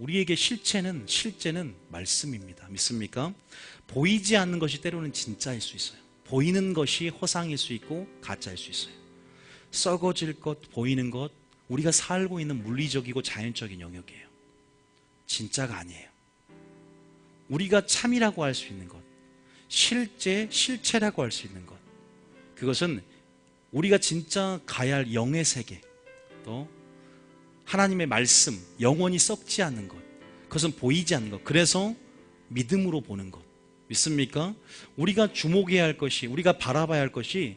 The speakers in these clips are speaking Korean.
우리에게 실제는 말씀입니다. 믿습니까? 보이지 않는 것이 때로는 진짜일 수 있어요. 보이는 것이 허상일 수 있고 가짜일 수 있어요. 썩어질 것, 보이는 것, 우리가 살고 있는 물리적이고 자연적인 영역이에요. 진짜가 아니에요. 우리가 참이라고 할 수 있는 것, 실체라고 할 수 있는 것, 그것은 우리가 진짜 가야 할 영의 세계, 또 하나님의 말씀, 영원히 썩지 않는 것, 그것은 보이지 않는 것. 그래서 믿음으로 보는 것. 믿습니까? 우리가 주목해야 할 것이, 우리가 바라봐야 할 것이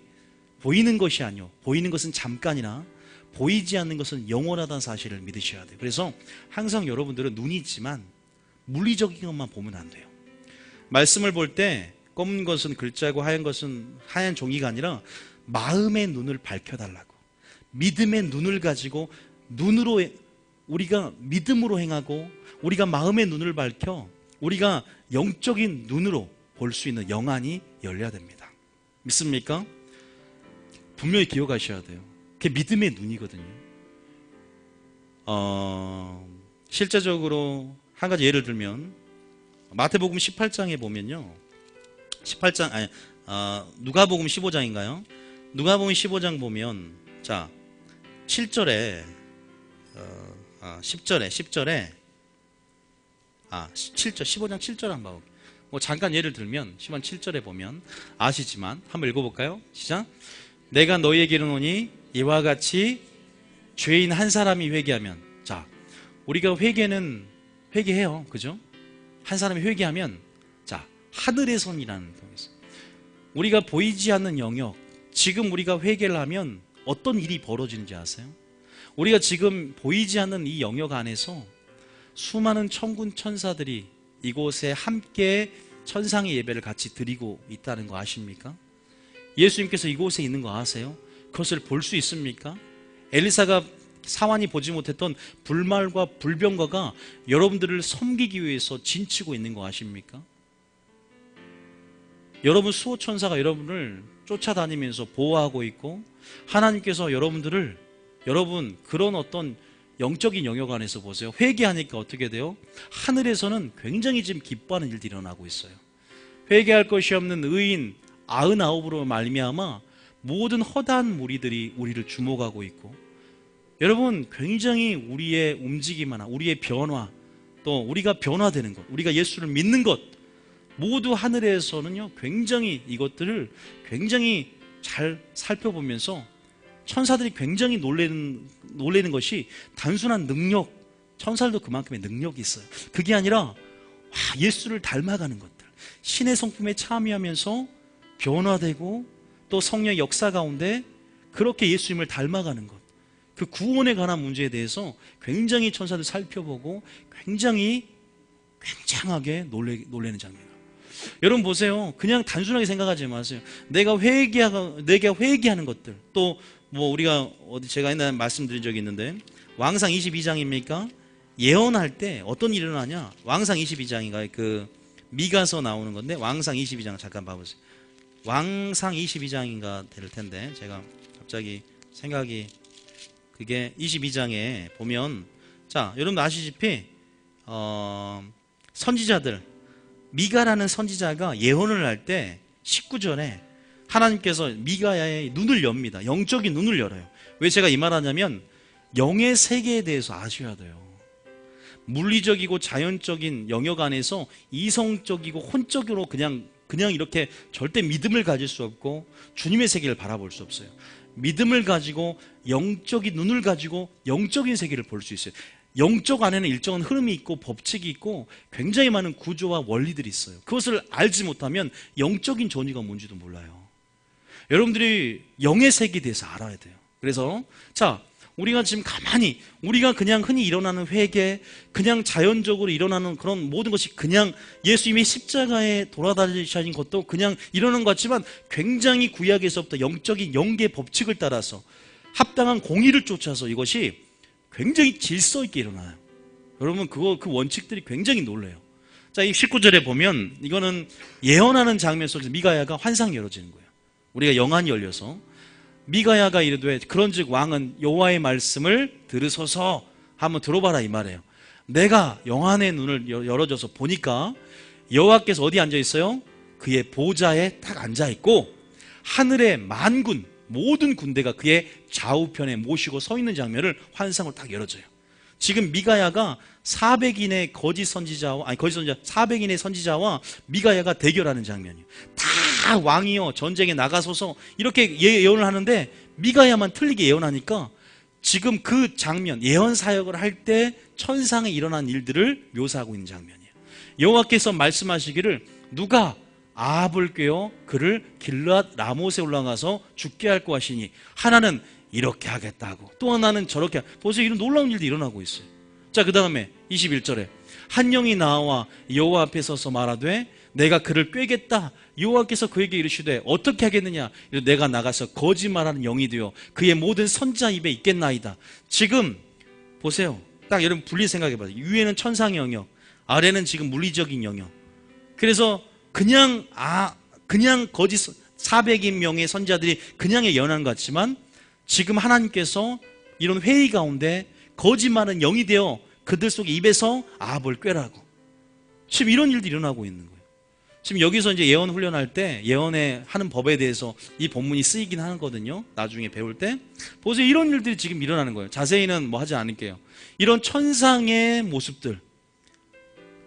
보이는 것이 아니요, 보이는 것은 잠깐이나 보이지 않는 것은 영원하다는 사실을 믿으셔야 돼요. 그래서 항상 여러분들은 눈이 있지만 물리적인 것만 보면 안 돼요. 말씀을 볼 때 검은 것은 글자고 하얀 것은 하얀 종이가 아니라 마음의 눈을 밝혀달라고, 믿음의 눈을 가지고 눈으로, 우리가 믿음으로 행하고 우리가 마음의 눈을 밝혀 우리가 영적인 눈으로 볼 수 있는 영안이 열려야 됩니다. 믿습니까? 분명히 기억하셔야 돼요. 그게 믿음의 눈이거든요. 실제적으로 한 가지 예를 들면 마태복음 18장에 보면요, 누가복음 15장인가요? 누가복음 15장 보면, 자, 7절에 10절에 7절, 15장 7절 한번 봐볼게요. 뭐 잠깐 예를 들면 15장 7절에 보면 아시지만 한번 읽어볼까요? 시작. 내가 너희에게 이르노니 이와 같이 죄인 한 사람이 회개하면, 자, 우리가 회개해요, 그죠? 한 사람이 회개하면, 자, 하늘의 선이라는 거겠어. 우리가 보이지 않는 영역, 지금 우리가 회개를 하면 어떤 일이 벌어지는지 아세요? 우리가 지금 보이지 않는 이 영역 안에서 수많은 천군 천사들이 이곳에 함께 천상의 예배를 같이 드리고 있다는 거 아십니까? 예수님께서 이곳에 있는 거 아세요? 그것을 볼 수 있습니까? 엘리사가 사환이 보지 못했던 불말과 불병거가 여러분들을 섬기기 위해서 진치고 있는 거 아십니까? 여러분 수호천사가 여러분을 쫓아다니면서 보호하고 있고, 하나님께서 여러분 그런 어떤 영적인 영역 안에서 보세요. 회개하니까 어떻게 돼요? 하늘에서는 굉장히 지금 기뻐하는 일들이 일어나고 있어요. 회개할 것이 없는 의인 99으로 말미암아 모든 허다한 무리들이 우리를 주목하고 있고, 여러분 굉장히 우리의 움직임 하나, 우리의 변화, 또 우리가 변화되는 것, 우리가 예수를 믿는 것, 모두 하늘에서는요 굉장히 이것들을 굉장히 잘 살펴보면서 천사들이 굉장히 놀라는 것이 단순한 능력, 천사들도 그만큼의 능력이 있어요. 그게 아니라 예수를 닮아가는 것들, 신의 성품에 참여하면서 변화되고 또 성령의 역사 가운데 그렇게 예수님을 닮아가는 것, 그 구원에 관한 문제에 대해서 굉장히 천사들 살펴보고 굉장하게 놀라는 장면. 여러분 보세요. 그냥 단순하게 생각하지 마세요. 내가 회개하는 것들, 또 뭐 우리가 제가 옛날에 말씀드린 적이 있는데 왕상 22장입니까? 예언할 때 어떤 일이 일어나냐? 왕상 22장인가, 그 미가서 나오는 건데 왕상 22장 잠깐 봐보세요. 왕상 22장인가 될 텐데 제가 갑자기 생각이, 그게 22장에 보면, 자, 여러분 아시다시피 선지자들, 미가라는 선지자가 예언을 할 때 19절에 하나님께서 미가야의 눈을 엽니다. 영적인 눈을 열어요. 왜 제가 이 말하냐면 영의 세계에 대해서 아셔야 돼요. 물리적이고 자연적인 영역 안에서 이성적이고 혼적으로 그냥 이렇게 절대 믿음을 가질 수 없고 주님의 세계를 바라볼 수 없어요. 믿음을 가지고 영적인 눈을 가지고 영적인 세계를 볼 수 있어요. 영적 안에는 일정한 흐름이 있고 법칙이 있고 굉장히 많은 구조와 원리들이 있어요. 그것을 알지 못하면 영적인 존재가 뭔지도 몰라요. 여러분들이 영의 세계에 대해서 알아야 돼요. 그래서 자, 우리가 지금 가만히, 우리가 그냥 흔히 일어나는 회개, 그냥 자연적으로 일어나는 그런 모든 것이 그냥 예수님이 십자가에 돌아다니신 것도 그냥 일어나는 것 같지만 굉장히 구약에서부터 영적인 영계 법칙을 따라서 합당한 공의를 쫓아서 이것이 굉장히 질서 있게 일어나요. 여러분 그 원칙들이 굉장히 놀라요. 자, 이 19절에 보면 이거는 예언하는 장면 속에서 미가야가 환상이 열어지는 거예요. 우리가 영안이 열려서 미가야가 이르되 그런즉 왕은 여호와의 말씀을 들으소서 한번 들어봐라 이 말이에요. 내가 영안의 눈을 열어줘서 보니까 여호와께서 어디 앉아 있어요? 그의 보좌에 딱 앉아 있고 하늘의 만군 모든 군대가 그의 좌우편에 모시고 서 있는 장면을 환상을 딱 열어줘요. 지금 미가야가 400인의 거짓 선지자와 400인의 선지자와 미가야가 대결하는 장면이에요. 다 왕이요 전쟁에 나가서서 이렇게 예언을 하는데 미가야만 틀리게 예언하니까 지금 그 장면 예언 사역을 할 때 천상에 일어난 일들을 묘사하고 있는 장면이에요. 여호와께서 말씀하시기를 누가 아합을 꾀어 그를 길르앗 라못에 올라가서 죽게 할 거 하시니 하나는 이렇게 하겠다고 또 하나는 저렇게 보세요. 이런 놀라운 일도 일어나고 있어요. 자, 그 다음에 21절에 한 영이 나와 여호와 앞에 서서 말하되 내가 그를 꾀겠다. 여호와께서 그에게 이르시되 어떻게 하겠느냐. 내가 나가서 거짓말하는 영이 되어 그의 모든 선지자 입에 있겠나이다. 지금 보세요. 딱 여러분 분리 생각해봐요. 위에는 천상의 영역, 아래는 지금 물리적인 영역. 그래서 그냥 거짓 400인 명의 선지자들이 그냥 예언한 것 같지만 지금 하나님께서 이런 회의 가운데 거짓말은 영이 되어 그들 속에 입에서 아합을 꾀라고. 지금 이런 일도 일어나고 있는 거예요. 지금 여기서 이제 예언 훈련할 때 예언에 하는 법에 대해서 이 본문이 쓰이긴 하거든요. 나중에 배울 때 보세요. 이런 일들이 지금 일어나는 거예요. 자세히는 뭐 하지 않을게요. 이런 천상의 모습들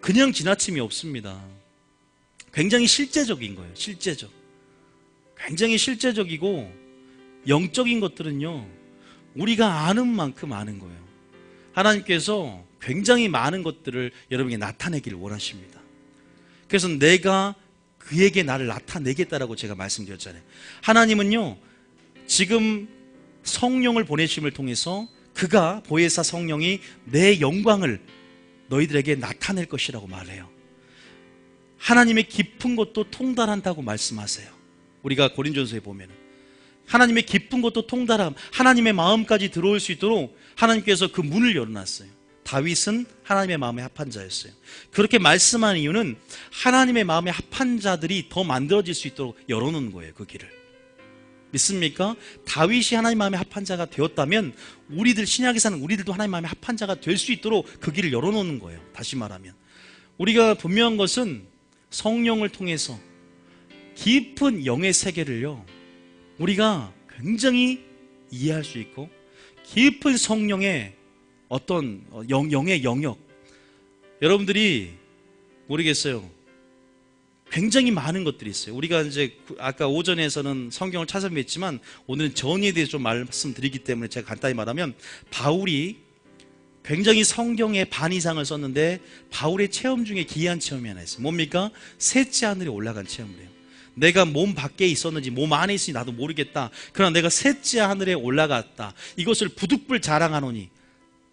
그냥 지나침이 없습니다. 굉장히 실제적인 거예요. 실제적. 굉장히 실제적이고 영적인 것들은요 우리가 아는 만큼 아는 거예요. 하나님께서 굉장히 많은 것들을 여러분에게 나타내기를 원하십니다. 그래서 내가 그에게 나를 나타내겠다라고 제가 말씀드렸잖아요. 하나님은요 지금 성령을 보내심을 통해서 그가 보혜사 성령이 내 영광을 너희들에게 나타낼 것이라고 말해요. 하나님의 깊은 것도 통달한다고 말씀하세요. 우리가 고린도전서에 보면 하나님의 깊은 것도 통달함, 하나님의 마음까지 들어올 수 있도록 하나님께서 그 문을 열어놨어요. 다윗은 하나님의 마음에 합한 자였어요. 그렇게 말씀한 이유는 하나님의 마음에 합한 자들이 더 만들어질 수 있도록 열어놓은 거예요. 그 길을. 믿습니까? 다윗이 하나님 마음에 합한 자가 되었다면 우리들 신약에 사는 우리들도 하나님 마음에 합한 자가 될 수 있도록 그 길을 열어놓는 거예요. 다시 말하면 우리가 분명한 것은 성령을 통해서 깊은 영의 세계를요 우리가 굉장히 이해할 수 있고 깊은 성령의 어떤 영의 영역 여러분들이 모르겠어요. 굉장히 많은 것들이 있어요. 우리가 이제 아까 오전에서는 성경을 찾아뵀지만 오늘은 정의에 대해서 좀 말씀드리기 때문에 제가 간단히 말하면 바울이 굉장히 성경의 반 이상을 썼는데 바울의 체험 중에 기이한 체험이 하나 있어요. 뭡니까? 셋째 하늘에 올라간 체험을 해요. 내가 몸 밖에 있었는지 몸 안에 있으니 나도 모르겠다. 그러나 내가 셋째 하늘에 올라갔다. 이것을 부득불 자랑하노니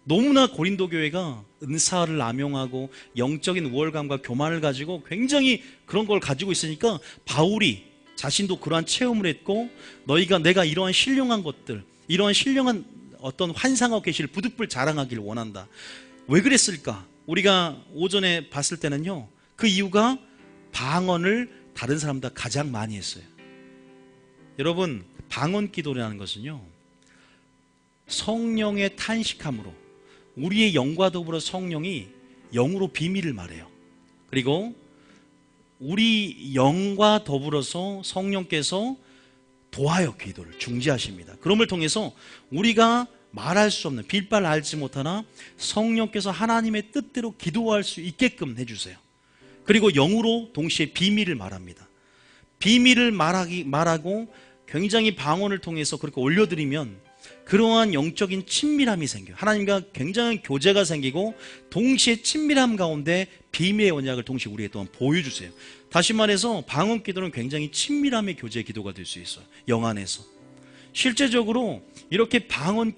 너무나 고린도 교회가 은사를 남용하고 영적인 우월감과 교만을 가지고 굉장히 그런 걸 가지고 있으니까 바울이 자신도 그러한 체험을 했고 너희가 내가 이러한 신령한 것들 이러한 신령한 어떤 환상하고 계시를 부득불 자랑하기를 원한다. 왜 그랬을까? 우리가 오전에 봤을 때는요 그 이유가 방언을 다른 사람보다 가장 많이 했어요. 여러분 방언 기도라는 것은요 성령의 탄식함으로 우리의 영과 더불어 성령이 영으로 비밀을 말해요. 그리고 우리 영과 더불어서 성령께서 도하여 기도를 중지하십니다. 그럼을 통해서 우리가 말할 수 없는 빌발 알지 못하나 성령께서 하나님의 뜻대로 기도할 수 있게끔 해주세요. 그리고 영으로 동시에 비밀을 말합니다. 비밀을 말하고 굉장히 방언을 통해서 그렇게 올려드리면 그러한 영적인 친밀함이 생겨요. 하나님과 굉장한 교제가 생기고 동시에 친밀함 가운데 비밀의 언약을 동시에 우리에게 또한 보여주세요. 다시 말해서 방언 기도는 굉장히 친밀함의 교제 기도가 될 수 있어요. 영 안에서. 실제적으로 이렇게 방언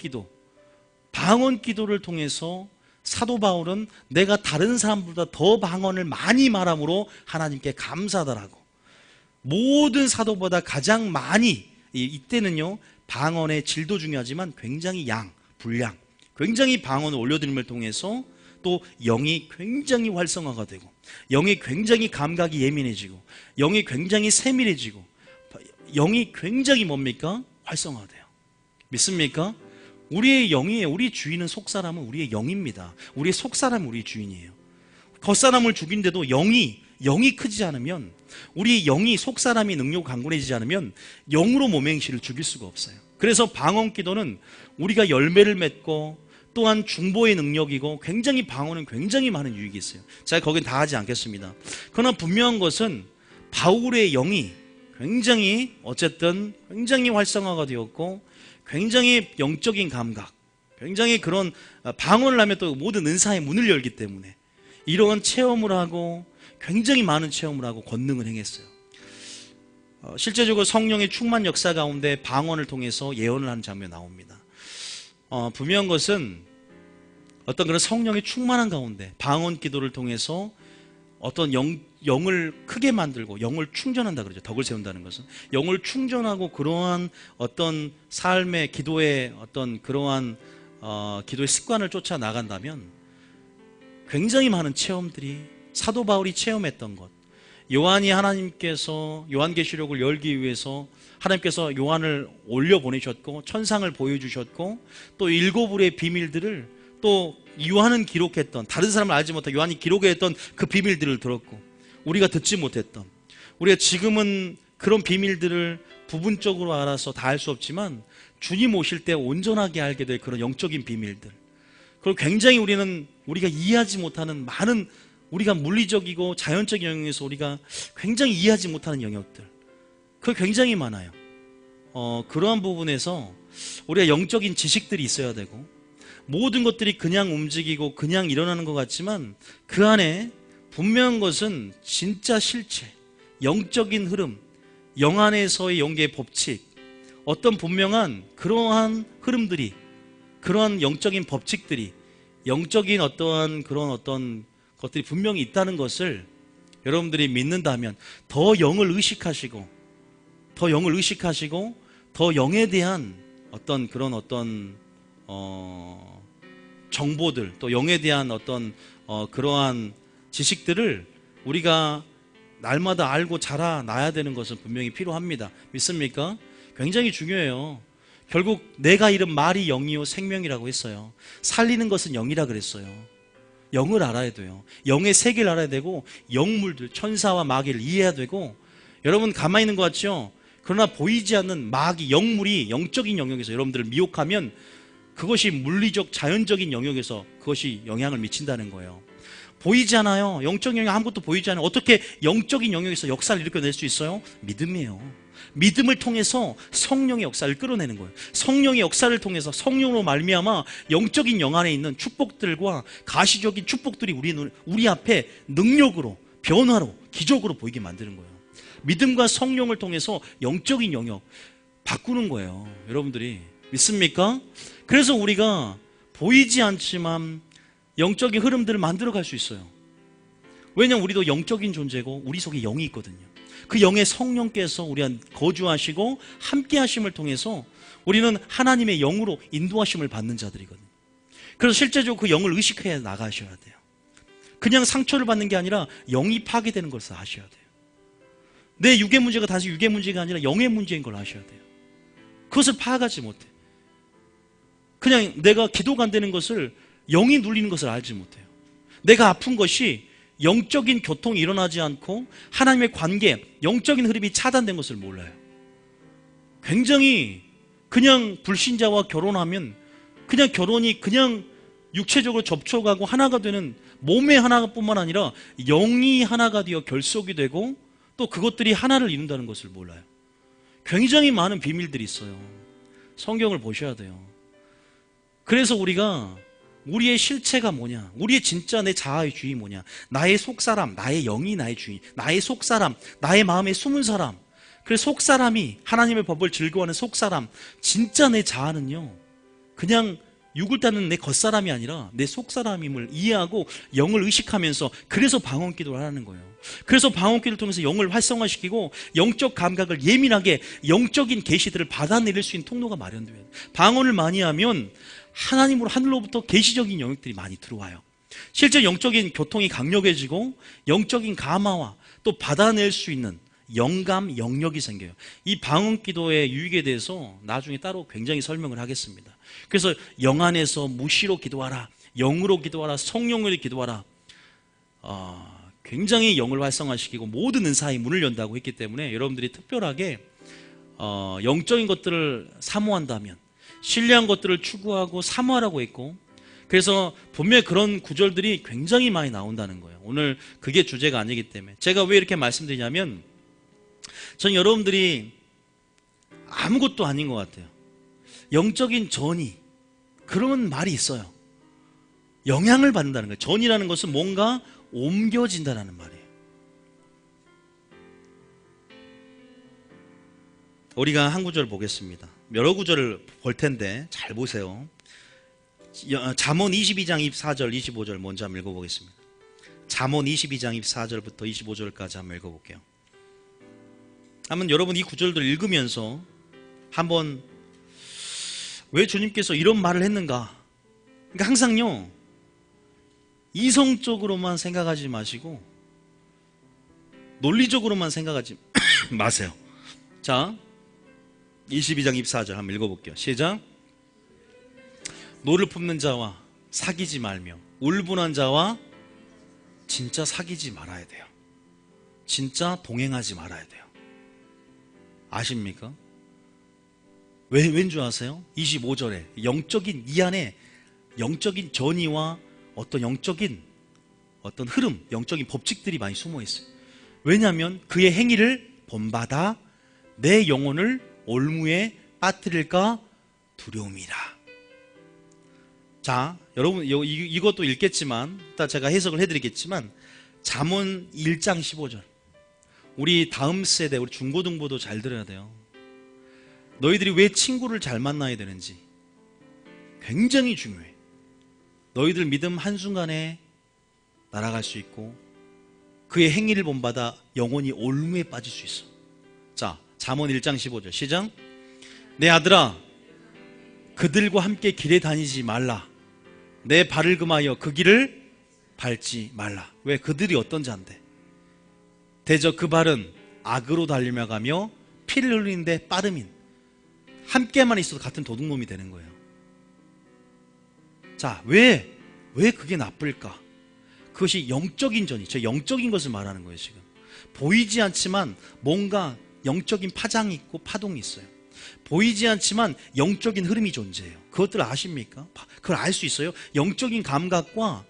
기도를 통해서 사도 바울은 내가 다른 사람보다 더 방언을 많이 말함으로 하나님께 감사하다라고. 모든 사도보다 가장 많이 이때는요 방언의 질도 중요하지만 굉장히 분량 굉장히 방언을 올려드림을 통해서 또 영이 굉장히 활성화가 되고 영이 굉장히 감각이 예민해지고 영이 굉장히 세밀해지고 영이 굉장히 뭡니까? 활성화돼요. 믿습니까? 우리의 영이에요. 우리 주인은 속사람은 우리의 영입니다. 우리의 속사람은 우리의 주인이에요. 겉사람을 죽인데도 영이 크지 않으면, 우리 영이 속사람이 능력 강건해지지 않으면 영으로 몸행실을 죽일 수가 없어요. 그래서 방언기도는 우리가 열매를 맺고 또한 중보의 능력이고, 굉장히 방언은 굉장히 많은 유익이 있어요. 제가 거긴 다 하지 않겠습니다. 그러나 분명한 것은 바울의 영이 굉장히 어쨌든 굉장히 활성화가 되었고, 굉장히 영적인 감각, 굉장히 그런 방언을 하면 또 모든 은사의 문을 열기 때문에 이러한 체험을 하고, 굉장히 많은 체험을 하고 권능을 행했어요. 실제적으로 성령의 충만 역사 가운데 방언을 통해서 예언을 하는 장면이 나옵니다. 분명한 것은 어떤 그런 성령의 충만한 가운데 방언 기도를 통해서 어떤 영을 크게 만들고 영을 충전한다 그러죠. 덕을 세운다는 것은 영을 충전하고, 그러한 어떤 삶의 기도의 어떤 그러한 기도의 습관을 쫓아 나간다면 굉장히 많은 체험들이, 사도 바울이 체험했던 것, 요한이 하나님께서 요한계시록을 열기 위해서 하나님께서 요한을 올려보내셨고 천상을 보여주셨고, 또 일곱울의 비밀들을 또 요한은 기록했던, 다른 사람을 알지 못한 요한이 기록했던 그 비밀들을 들었고, 우리가 듣지 못했던, 우리가 지금은 그런 비밀들을 부분적으로 알아서 다 알 수 없지만 주님 오실 때 온전하게 알게 될 그런 영적인 비밀들, 그리고 굉장히 우리가 이해하지 못하는 많은, 우리가 물리적이고 자연적인 영역에서 우리가 굉장히 이해하지 못하는 영역들, 그게 굉장히 많아요. 그러한 부분에서 우리가 영적인 지식들이 있어야 되고, 모든 것들이 그냥 움직이고 그냥 일어나는 것 같지만 그 안에 분명한 것은 진짜 실체, 영적인 흐름, 영 안에서의 영계의 법칙, 어떤 분명한 그러한 흐름들이, 그러한 영적인 법칙들이, 영적인 어떠한 그런 어떤 것들이 분명히 있다는 것을 여러분들이 믿는다면 더 영을 의식하시고, 더 영에 대한 어떤 그런 어떤 정보들, 또 영에 대한 어떤 그러한 지식들을 우리가 날마다 알고 자라나야 되는 것은 분명히 필요합니다. 믿습니까? 굉장히 중요해요. 결국 내가 이른 말이 영이요 생명이라고 했어요. 살리는 것은 영이라 그랬어요. 영을 알아야 돼요. 영의 세계를 알아야 되고, 영물들, 천사와 마귀를 이해해야 되고. 여러분 가만히 있는 것 같죠? 그러나 보이지 않는 마귀, 영물이 영적인 영역에서 여러분들을 미혹하면 그것이 물리적 자연적인 영역에서 그것이 영향을 미친다는 거예요. 보이지 않아요. 영적인 영역 아무것도 보이지 않아요. 어떻게 영적인 영역에서 역사를 일으켜낼 수 있어요? 믿음이에요. 믿음을 통해서 성령의 역사를 끌어내는 거예요. 성령의 역사를 통해서, 성령으로 말미암아 영적인 영 안에 있는 축복들과 가시적인 축복들이 우리 앞에 능력으로, 변화로, 기적으로 보이게 만드는 거예요. 믿음과 성령을 통해서 영적인 영역 바꾸는 거예요. 여러분들이 믿습니까? 그래서 우리가 보이지 않지만 영적인 흐름들을 만들어갈 수 있어요. 왜냐하면 우리도 영적인 존재고 우리 속에 영이 있거든요. 그 영의 성령께서 우리와 거주하시고 함께 하심을 통해서 우리는 하나님의 영으로 인도하심을 받는 자들이거든요. 그래서 실제적으로 그 영을 의식해 나가셔야 돼요. 그냥 상처를 받는 게 아니라 영이 파괴되는 것을 아셔야 돼요. 내 육의 문제가 다시 육의 문제가 아니라 영의 문제인 걸 아셔야 돼요. 그것을 파악하지 못해. 그냥 내가 기도가 안 되는 것을, 영이 눌리는 것을 알지 못해요. 내가 아픈 것이 영적인 교통이 일어나지 않고 하나님의 관계, 영적인 흐름이 차단된 것을 몰라요. 굉장히 그냥 불신자와 결혼하면 그냥 결혼이 그냥 육체적으로 접촉하고 하나가 되는, 몸의 하나뿐만 아니라 영이 하나가 되어 결속이 되고 또 그것들이 하나를 이룬다는 것을 몰라요. 굉장히 많은 비밀들이 있어요. 성경을 보셔야 돼요. 그래서 우리가 우리의 실체가 뭐냐, 우리의 진짜 내 자아의 주인이 뭐냐, 나의 속사람, 나의 영이 나의 주인, 나의 속사람, 나의 마음에 숨은 사람. 그래서 속사람이, 하나님의 법을 즐거워하는 속사람, 진짜 내 자아는요 그냥 육을 따는 내 겉사람이 아니라 내 속사람임을 이해하고 영을 의식하면서, 그래서 방언기도를 하는 거예요. 그래서 방언기도를 통해서 영을 활성화시키고 영적 감각을 예민하게, 영적인 계시들을 받아내릴 수 있는 통로가 마련돼요. 방언을 많이 하면 하나님으로, 하늘로부터 계시적인 영역들이 많이 들어와요. 실제 영적인 교통이 강력해지고 영적인 감화와 또 받아낼 수 있는 영감, 영역이 생겨요. 이 방언기도의 유익에 대해서 나중에 따로 굉장히 설명을 하겠습니다. 그래서 영 안에서 무시로 기도하라, 영으로 기도하라, 성령으로 기도하라. 굉장히 영을 활성화시키고 모든 은사의 문을 연다고 했기 때문에 여러분들이 특별하게 영적인 것들을 사모한다면, 신뢰한 것들을 추구하고 사모하라고 했고, 그래서 분명히 그런 구절들이 굉장히 많이 나온다는 거예요. 오늘 그게 주제가 아니기 때문에. 제가 왜 이렇게 말씀드리냐면, 전 여러분들이 아무것도 아닌 것 같아요. 영적인 전이, 그런 말이 있어요. 영향을 받는다는 거예요. 전이라는 것은 뭔가 옮겨진다는 말이에요. 우리가 한 구절 보겠습니다. 여러 구절을 볼 텐데 잘 보세요. 잠언 22장 24절 25절 먼저 한번 읽어보겠습니다. 잠언 22장 24절부터 25절까지 한번 읽어볼게요. 한번 여러분 이 구절들을 읽으면서 한번 왜 주님께서 이런 말을 했는가. 그러니까 항상요, 이성적으로만 생각하지 마시고 논리적으로만 생각하지 마세요. 자, 22장 24절 한번 읽어볼게요. 시작. 노를 품는 자와 사귀지 말며 울분한 자와 진짜 사귀지 말아야 돼요. 진짜 동행하지 말아야 돼요. 아십니까? 왠 줄 아세요? 25절에 영적인, 이 안에 영적인 전이와 어떤 영적인 어떤 흐름, 영적인 법칙들이 많이 숨어 있어요. 왜냐하면 그의 행위를 본받아 내 영혼을 올무에 빠뜨릴까 두려움이라. 자, 여러분 이것도 읽겠지만 이따 제가 해석을 해드리겠지만, 잠언 1장 15절, 우리 다음 세대, 우리 중고등부도 잘 들어야 돼요. 너희들이 왜 친구를 잘 만나야 되는지 굉장히 중요해. 너희들 믿음 한순간에 날아갈 수 있고 그의 행위를 본받아 영혼이 올무에 빠질 수 있어. 자, 잠언 1장 15절 시작. 내 아들아, 그들과 함께 길에 다니지 말라. 내 발을 금하여 그 길을 밟지 말라. 왜? 그들이 어떤 자인데? 대저 그 발은 악으로 달리며 가며 피를 흘리는데 빠름인, 함께만 있어도 같은 도둑놈이 되는 거예요. 자, 왜 그게 나쁠까? 그것이 영적인 전이, 저 영적인 것을 말하는 거예요. 지금 보이지 않지만 뭔가 영적인 파장이 있고 파동이 있어요. 보이지 않지만 영적인 흐름이 존재해요. 그것들 아십니까? 그걸 알 수 있어요? 영적인 감각과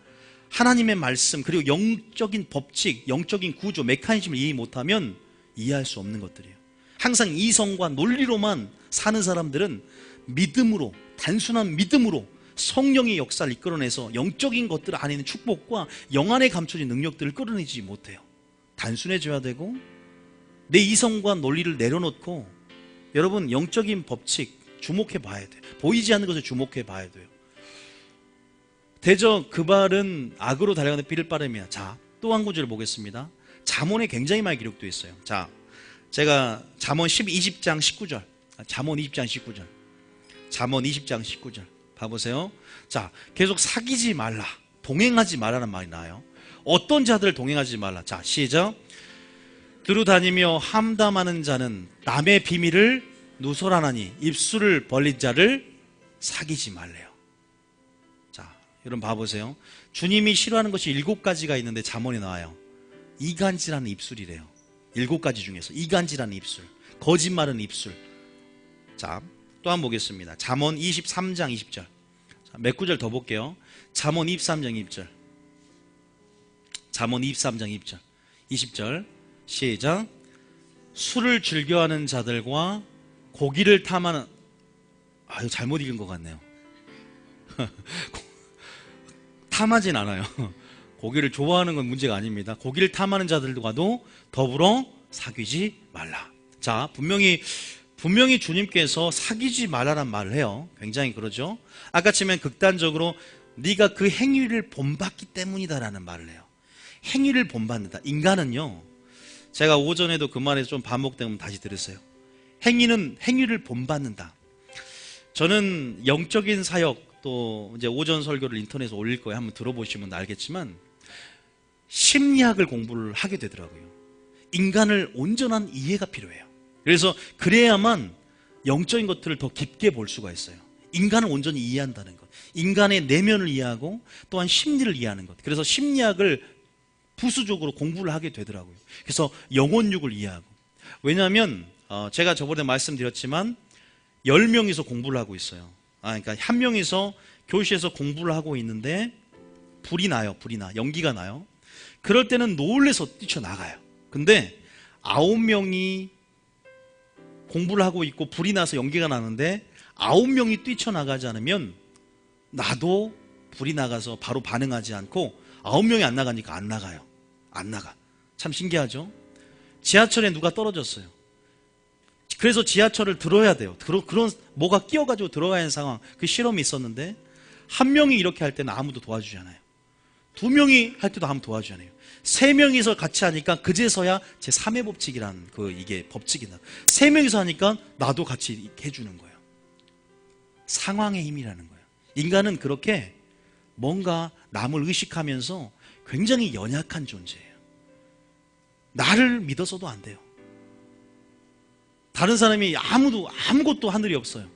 하나님의 말씀, 그리고 영적인 법칙, 영적인 구조, 메커니즘을 이해 못하면 이해할 수 없는 것들이에요. 항상 이성과 논리로만 사는 사람들은 믿음으로, 단순한 믿음으로 성령의 역사를 이끌어내서 영적인 것들 안에 있는 축복과 영 안에 감춰진 능력들을 끌어내지 못해요. 단순해져야 되고, 내 이성과 논리를 내려놓고 여러분 영적인 법칙 주목해 봐야 돼요. 보이지 않는 것을 주목해 봐야 돼요. 대저 그 발은 악으로 달려가는 피를 빠르며. 자, 또 한 구절을 보겠습니다. 잠언에 굉장히 많이 기록되어 있어요. 자, 제가 잠언 20장 19절, 잠언 20장 19절, 잠언 20장 19절 봐보세요. 자, 계속 사귀지 말라, 동행하지 말라는 말이 나와요. 어떤 자들을 동행하지 말라. 자, 시작. 두루 다니며 함담하는 자는 남의 비밀을 누설하나니 입술을 벌린 자를 사귀지 말래요. 자, 여러분 봐보세요. 주님이 싫어하는 것이 7가지가 있는데 잠언에 나와요. 이간질하는 입술이래요. 7가지 중에서 이간질하는 입술, 거짓말하는 입술. 자, 또 한번 보겠습니다. 잠언 23장 20절. 자, 몇 구절 더 볼게요. 잠언 23장 20절. 잠언 23장 20절. 20절. 시작. 술을 즐겨하는 자들과 고기를 탐하는, 이거 잘못 읽은 것 같네요. 탐하진 않아요. 고기를 좋아하는 건 문제가 아닙니다. 고기를 탐하는 자들과도 더불어 사귀지 말라. 자, 분명히 주님께서 사귀지 말라란 말을 해요. 굉장히 그러죠. 아까 치면 극단적으로 네가 그 행위를 본받기 때문이다라는 말을 해요. 행위를 본받는다. 인간은요, 제가 오전에도 그 말에서 좀 반복되면 다시 들으세요. 행위를 본받는다. 저는 영적인 사역, 또 이제 오전 설교를 인터넷에 올릴 거예요. 한번 들어보시면 알겠지만 심리학을 공부를 하게 되더라고요. 인간을 온전한 이해가 필요해요. 그래서 그래야만 영적인 것들을 더 깊게 볼 수가 있어요. 인간을 온전히 이해한다는 것, 인간의 내면을 이해하고 또한 심리를 이해하는 것. 그래서 심리학을 부수적으로 공부를 하게 되더라고요. 그래서 영혼육을 이해하고. 왜냐하면 제가 저번에 말씀드렸지만 10명이서 공부를 하고 있어요. 그러니까 한 명이서 교실에서 공부를 하고 있는데 불이 나요. 불이 나. 연기가 나요. 그럴 때는 놀래서 뛰쳐나가요. 근데 9명이 공부를 하고 있고 불이 나서 연기가 나는데 9명이 뛰쳐나가지 않으면 나도 불이 나가서 바로 반응하지 않고 9명이 안 나가니까 안 나가요. 안 나가. 참 신기하죠? 지하철에 누가 떨어졌어요. 그래서 지하철을 들어야 돼요. 그런 뭐가 끼어가지고 들어가야 하는 상황. 그 실험이 있었는데 한 명이 이렇게 할 때는 아무도 도와주지 않아요. 2명이 할 때도 아무도 도와주지 않아요. 3명이서 같이 하니까 그제서야 제 3의 법칙이라는 이게 법칙이 나. 3명이서 하니까 나도 같이 해주는 거예요. 상황의 힘이라는 거예요. 인간은 그렇게 뭔가 남을 의식하면서 굉장히 연약한 존재예요. 나를 믿어서도 안 돼요. 다른 사람이 아무것도 하늘이 없어요.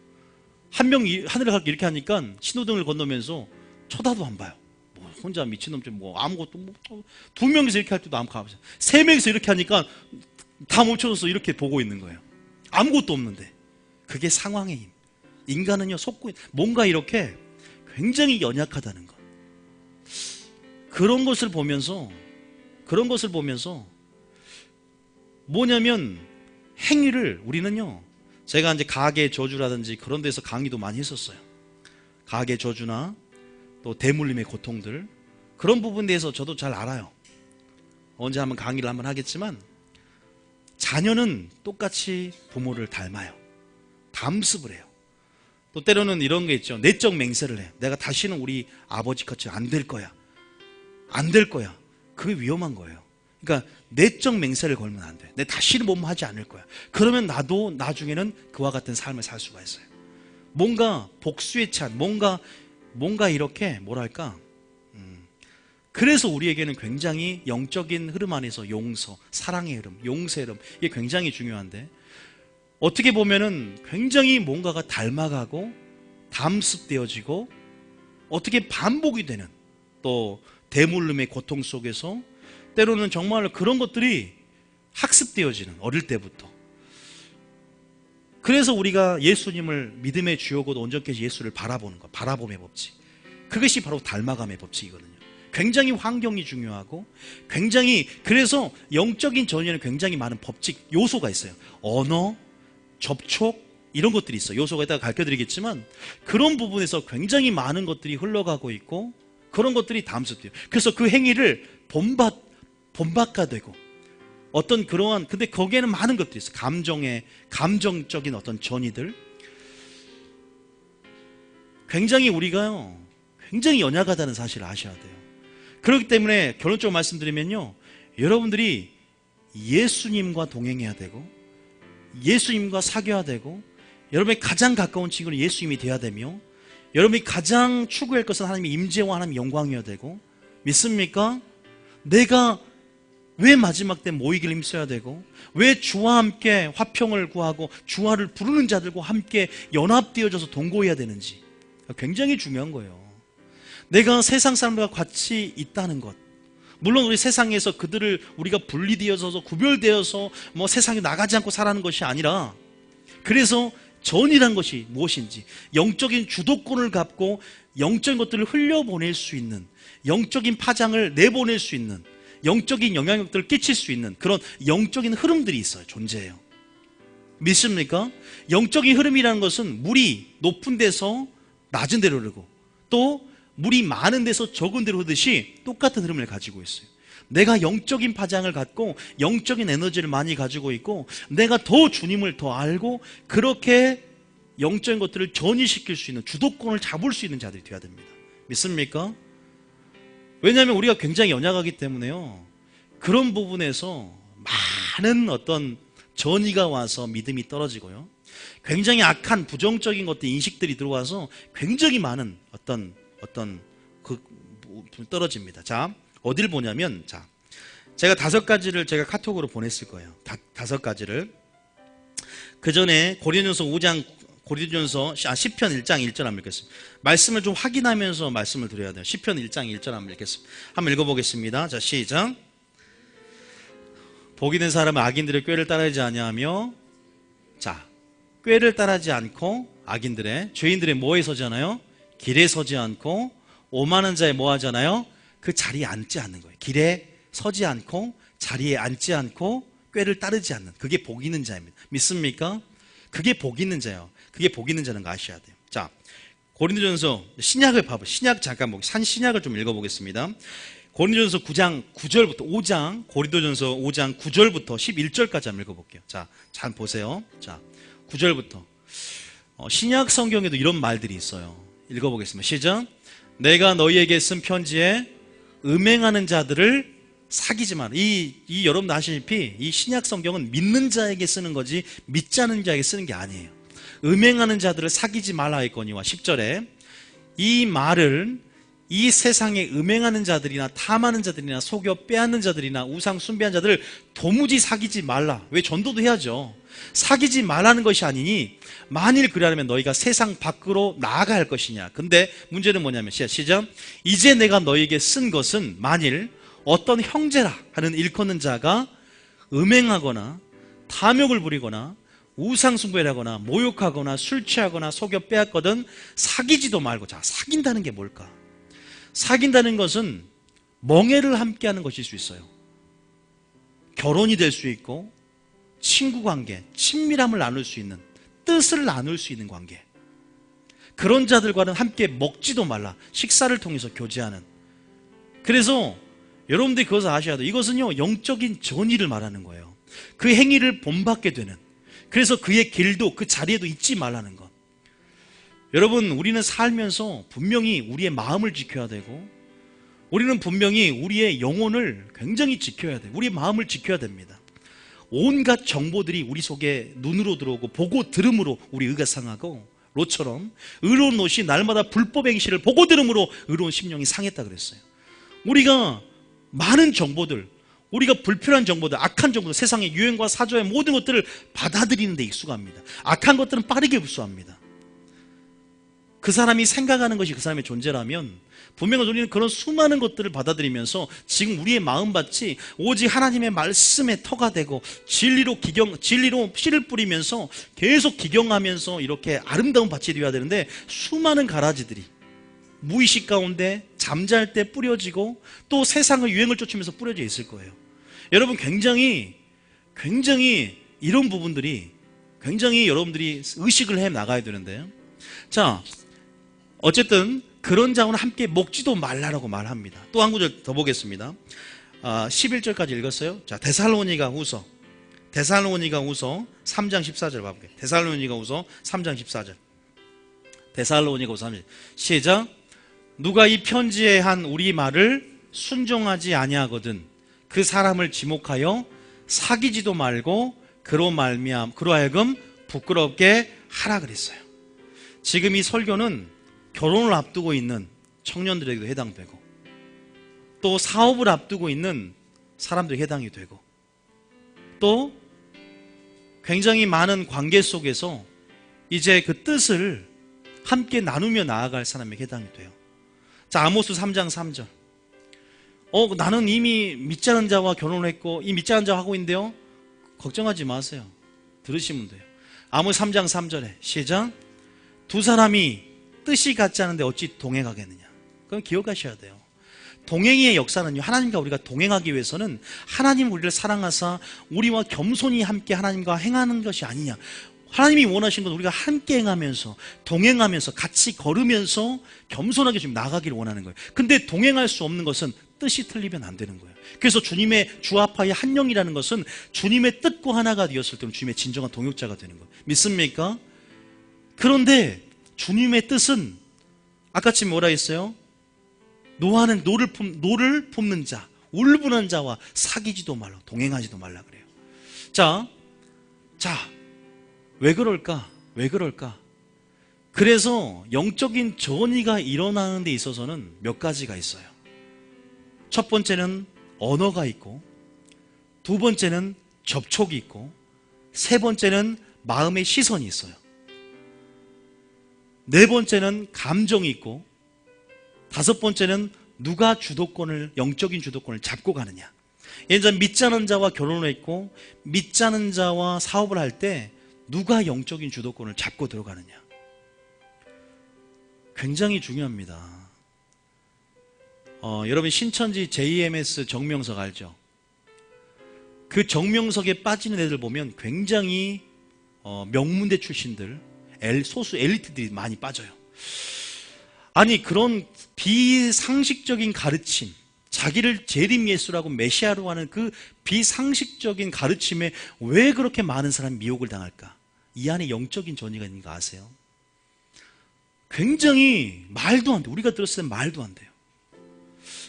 한 명이 하늘을 가게 이렇게 하니까 신호등을 건너면서 쳐다도 안 봐요. 뭐 혼자 미친놈처럼 뭐 아무것도 2명이서 이렇게 할 때도 아무것도 안 봐요. 3명이서 이렇게 하니까 다 멈춰서 이렇게 보고 있는 거예요. 아무것도 없는데. 그게 상황의 힘. 인간은요, 뭔가 이렇게 굉장히 연약하다는 것. 그런 것을 보면서 뭐냐면 행위를 우리는요, 제가 이제 가계 저주라든지 그런 데서 강의도 많이 했었어요. 가계 저주나 또 대물림의 고통들, 그런 부분에 대해서 저도 잘 알아요. 언제 한번 강의를 한번 하겠지만 자녀는 똑같이 부모를 닮아요. 담습을 해요. 또 때로는 이런 게 있죠. 내적 맹세를 해요. 내가 다시는 우리 아버지 같이 안 될 거야. 안 될 거야. 그게 위험한 거예요. 그러니까 내적 맹세를 걸면 안 돼. 내 다시는 뭐하지 않을 거야. 그러면 나도 나중에는 그와 같은 삶을 살 수가 있어요. 뭔가 복수에 찬 뭔가 이렇게 뭐랄까 그래서 우리에게는 굉장히 영적인 흐름 안에서 용서, 사랑의 흐름, 용서의 흐름, 이게 굉장히 중요한데 어떻게 보면은 굉장히 뭔가가 닮아가고 담습되어지고 어떻게 반복이 되는 또 대물림의 고통 속에서 때로는 정말 그런 것들이 학습되어지는 어릴 때부터. 그래서 우리가 예수님을 믿음의 주요고 온전케 예수를 바라보는 것, 바라봄의 법칙. 그것이 바로 닮아감의 법칙이거든요. 굉장히 환경이 중요하고 굉장히 그래서 영적인 전이에는 굉장히 많은 법칙 요소가 있어요. 언어, 접촉 이런 것들이 있어요. 요소가 있다가 가르쳐드리겠지만 그런 부분에서 굉장히 많은 것들이 흘러가고 있고 그런 것들이 담습돼요. 그래서 그 행위를 본받아되고 어떤 그러한 근데 거기에는 많은 것들이 있어요. 감정적인 어떤 전이들 굉장히 우리가요 굉장히 연약하다는 사실을 아셔야 돼요. 그렇기 때문에 결론적으로 말씀드리면요 여러분들이 예수님과 동행해야 되고 예수님과 사귀어야 되고 여러분의 가장 가까운 친구는 예수님이 되어야 되며 여러분이 가장 추구할 것은 하나님의 임재와 하나님의 영광이어야 되고 믿습니까? 내가 왜 마지막 때 모이기를 힘써야 되고 왜 주와 함께 화평을 구하고 주와를 부르는 자들과 함께 연합되어져서 동거해야 되는지 굉장히 중요한 거예요. 내가 세상 사람들과 같이 있다는 것 물론 우리 세상에서 그들을 우리가 분리되어서 구별되어서 뭐 세상에 나가지 않고 살아가는 것이 아니라 그래서 전이란 것이 무엇인지 영적인 주도권을 갖고 영적인 것들을 흘려보낼 수 있는 영적인 파장을 내보낼 수 있는 영적인 영향력들을 끼칠 수 있는 그런 영적인 흐름들이 있어요. 존재해요. 믿습니까? 영적인 흐름이라는 것은 물이 높은 데서 낮은 데로 흐르고 또 물이 많은 데서 적은 데로 흐르듯이 똑같은 흐름을 가지고 있어요. 내가 영적인 파장을 갖고 영적인 에너지를 많이 가지고 있고 내가 더 주님을 더 알고 그렇게 영적인 것들을 전이시킬 수 있는 주도권을 잡을 수 있는 자들이 되어야 됩니다. 믿습니까? 왜냐하면 우리가 굉장히 연약하기 때문에요 그런 부분에서 많은 어떤 전이가 와서 믿음이 떨어지고요 굉장히 악한 부정적인 것들 인식들이 들어와서 굉장히 많은 어떤 떨어집니다. 자 어딜 보냐면 자 제가 5가지를 제가 카톡으로 보냈을 거예요. 5가지를. 그 전에 고린도전서 5장, 시편 1장 1절 한번 읽겠습니다. 말씀을 좀 확인하면서 말씀을 드려야 돼요. 시편 1장 1절 한번 읽겠습니다. 한번 읽어보겠습니다. 자, 시작. 복이 된 사람은 악인들의 꾀를 따르지 아니하며, 자, 꾀를 따르지 않고 악인들의, 죄인들의 뭐에 서잖아요? 길에 서지 않고, 오만한 자에 뭐 하잖아요? 그 자리에 앉지 않는 거예요. 길에 서지 않고 자리에 앉지 않고 꾀를 따르지 않는, 그게 복 있는 자입니다. 믿습니까? 그게 복 있는 자예요. 그게 복 있는 자는 거 아셔야 돼요. 자, 고린도전서 신약을 봐봐. 신약 잠깐 신약을 좀 읽어보겠습니다. 고린도전서 9장 9절부터 5장, 고린도전서 5장 9절부터 11절까지 한번 읽어볼게요. 자, 잘 보세요. 자, 9절부터 신약 성경에도 이런 말들이 있어요. 읽어보겠습니다. 시작. 내가 너희에게 쓴 편지에 음행하는 자들을 사귀지 마라. 여러분도 아시다시피 이 신약 성경은 믿는 자에게 쓰는 거지 믿지 않는 자에게 쓰는 게 아니에요. 음행하는 자들을 사귀지 말라 했거니와 10절에 이 말을 이 세상에 음행하는 자들이나 탐하는 자들이나 속여 빼앗는 자들이나 우상 숭배한 자들을 도무지 사귀지 말라. 왜? 전도도 해야죠. 사귀지 말라는 것이 아니니 만일 그러려면 너희가 세상 밖으로 나아가야 할 것이냐. 근데 문제는 뭐냐면 시작. 이제 내가 너희에게 쓴 것은 만일 어떤 형제라 하는 일컫는 자가 음행하거나 탐욕을 부리거나 우상 숭배를 하거나 모욕하거나 술 취하거나 속여 빼앗거든 사귀지도 말고. 자, 사귄다는 게 뭘까? 사귄다는 것은 멍해를 함께하는 것일 수 있어요. 결혼이 될 수 있고 친구 관계, 친밀함을 나눌 수 있는, 뜻을 나눌 수 있는 관계. 그런 자들과는 함께 먹지도 말라. 식사를 통해서 교제하는. 그래서 여러분들이 그것을 아셔야 돼요. 이것은요, 영적인 전의를 말하는 거예요. 그 행위를 본받게 되는. 그래서 그의 길도 그 자리에도 있지 말라는 것. 여러분, 우리는 살면서 분명히 우리의 마음을 지켜야 되고, 우리는 분명히 우리의 영혼을 굉장히 지켜야 돼요. 우리의 마음을 지켜야 됩니다. 온갖 정보들이 우리 속에 눈으로 들어오고 보고 들음으로 우리 의가 상하고, 롯처럼 의로운 롯이 날마다 불법 행실을 보고 들음으로 의로운 심령이 상했다 그랬어요. 우리가 많은 정보들, 우리가 불필요한 정보들, 악한 정보들, 세상의 유행과 사조의 모든 것들을 받아들이는 데 익숙합니다. 악한 것들은 빠르게 흡수합니다. 그 사람이 생각하는 것이 그 사람의 존재라면 분명히 우리는 그런 수많은 것들을 받아들이면서 지금 우리의 마음밭이 오직 하나님의 말씀에 터가 되고 진리로 씨를 뿌리면서 계속 기경하면서 이렇게 아름다운 밭이 되어야 되는데, 수많은 가라지들이 무의식 가운데 잠잘 때 뿌려지고 또 세상의 유행을 쫓으면서 뿌려져 있을 거예요. 여러분, 굉장히 이런 부분들이 굉장히 여러분들이 의식을 해 나가야 되는데요. 자, 어쨌든 그런 자와는 함께 먹지도 말라라고 말합니다. 또 한 구절 더 보겠습니다. 11절까지 읽었어요. 자, 데살로니가 후서 3장 14절 봐볼게요. 데살로니가 후서 3장 14절. 데살로니가 후서 3장 시작. 누가 이 편지에 한 우리 말을 순종하지 아니하거든 그 사람을 지목하여 사귀지도 말고 그로 하여금 부끄럽게 하라 그랬어요. 지금 이 설교는 결혼을 앞두고 있는 청년들에게도 해당되고, 또 사업을 앞두고 있는 사람들에게 해당이 되고, 또 굉장히 많은 관계 속에서 이제 그 뜻을 함께 나누며 나아갈 사람에게 해당이 돼요. 자, 아모스 3장 3절. 나는 이미 믿지 않은 자와 결혼을 했고 이 믿지 않은 자와 하고 있는데요. 걱정하지 마세요. 들으시면 돼요. 아모스 3장 3절에 시작. 두 사람이 뜻이 같지 않은데 어찌 동행하겠느냐. 그건 기억하셔야 돼요. 동행의 역사는요, 하나님과 우리가 동행하기 위해서는 하나님 우리를 사랑하사 우리와 겸손히 함께 하나님과 행하는 것이 아니냐. 하나님이 원하신 건 우리가 함께 행하면서 동행하면서 같이 걸으면서 겸손하게 좀 나가기를 원하는 거예요. 근데 동행할 수 없는 것은 뜻이 틀리면 안 되는 거예요. 그래서 주님의 주합하여 한 영이라는 것은 주님의 뜻과 하나가 되었을 때는 주님의 진정한 동역자가 되는 거예요. 믿습니까? 그런데 주님의 뜻은 아까 지금 뭐라 했어요? 노를 품는 자, 울분한 자와 사귀지도 말라, 동행하지도 말라 그래요. 자, 왜 그럴까? 그래서 영적인 전이가 일어나는 데 있어서는 몇 가지가 있어요. 첫 번째는 언어가 있고, 두 번째는 접촉이 있고, 세 번째는 마음의 시선이 있어요. 네 번째는 감정이 있고, 다섯 번째는 누가 영적인 주도권을 잡고 가느냐. 예를 들어 믿지 않은 자와 결혼을 했고, 믿지 않은 자와 사업을 할 때 누가 영적인 주도권을 잡고 들어가느냐. 굉장히 중요합니다. 여러분 신천지 JMS 정명석 알죠? 그 정명석에 빠지는 애들 보면 굉장히 명문대 출신들, 소수 엘리트들이 많이 빠져요. 아니 그런 비상식적인 가르침, 자기를 재림 예수라고 메시아로 하는 그 비상식적인 가르침에 왜 그렇게 많은 사람이 미혹을 당할까? 이 안에 영적인 전이가 있는 거 아세요? 굉장히 말도 안 돼. 우리가 들었을 때 말도 안 돼요.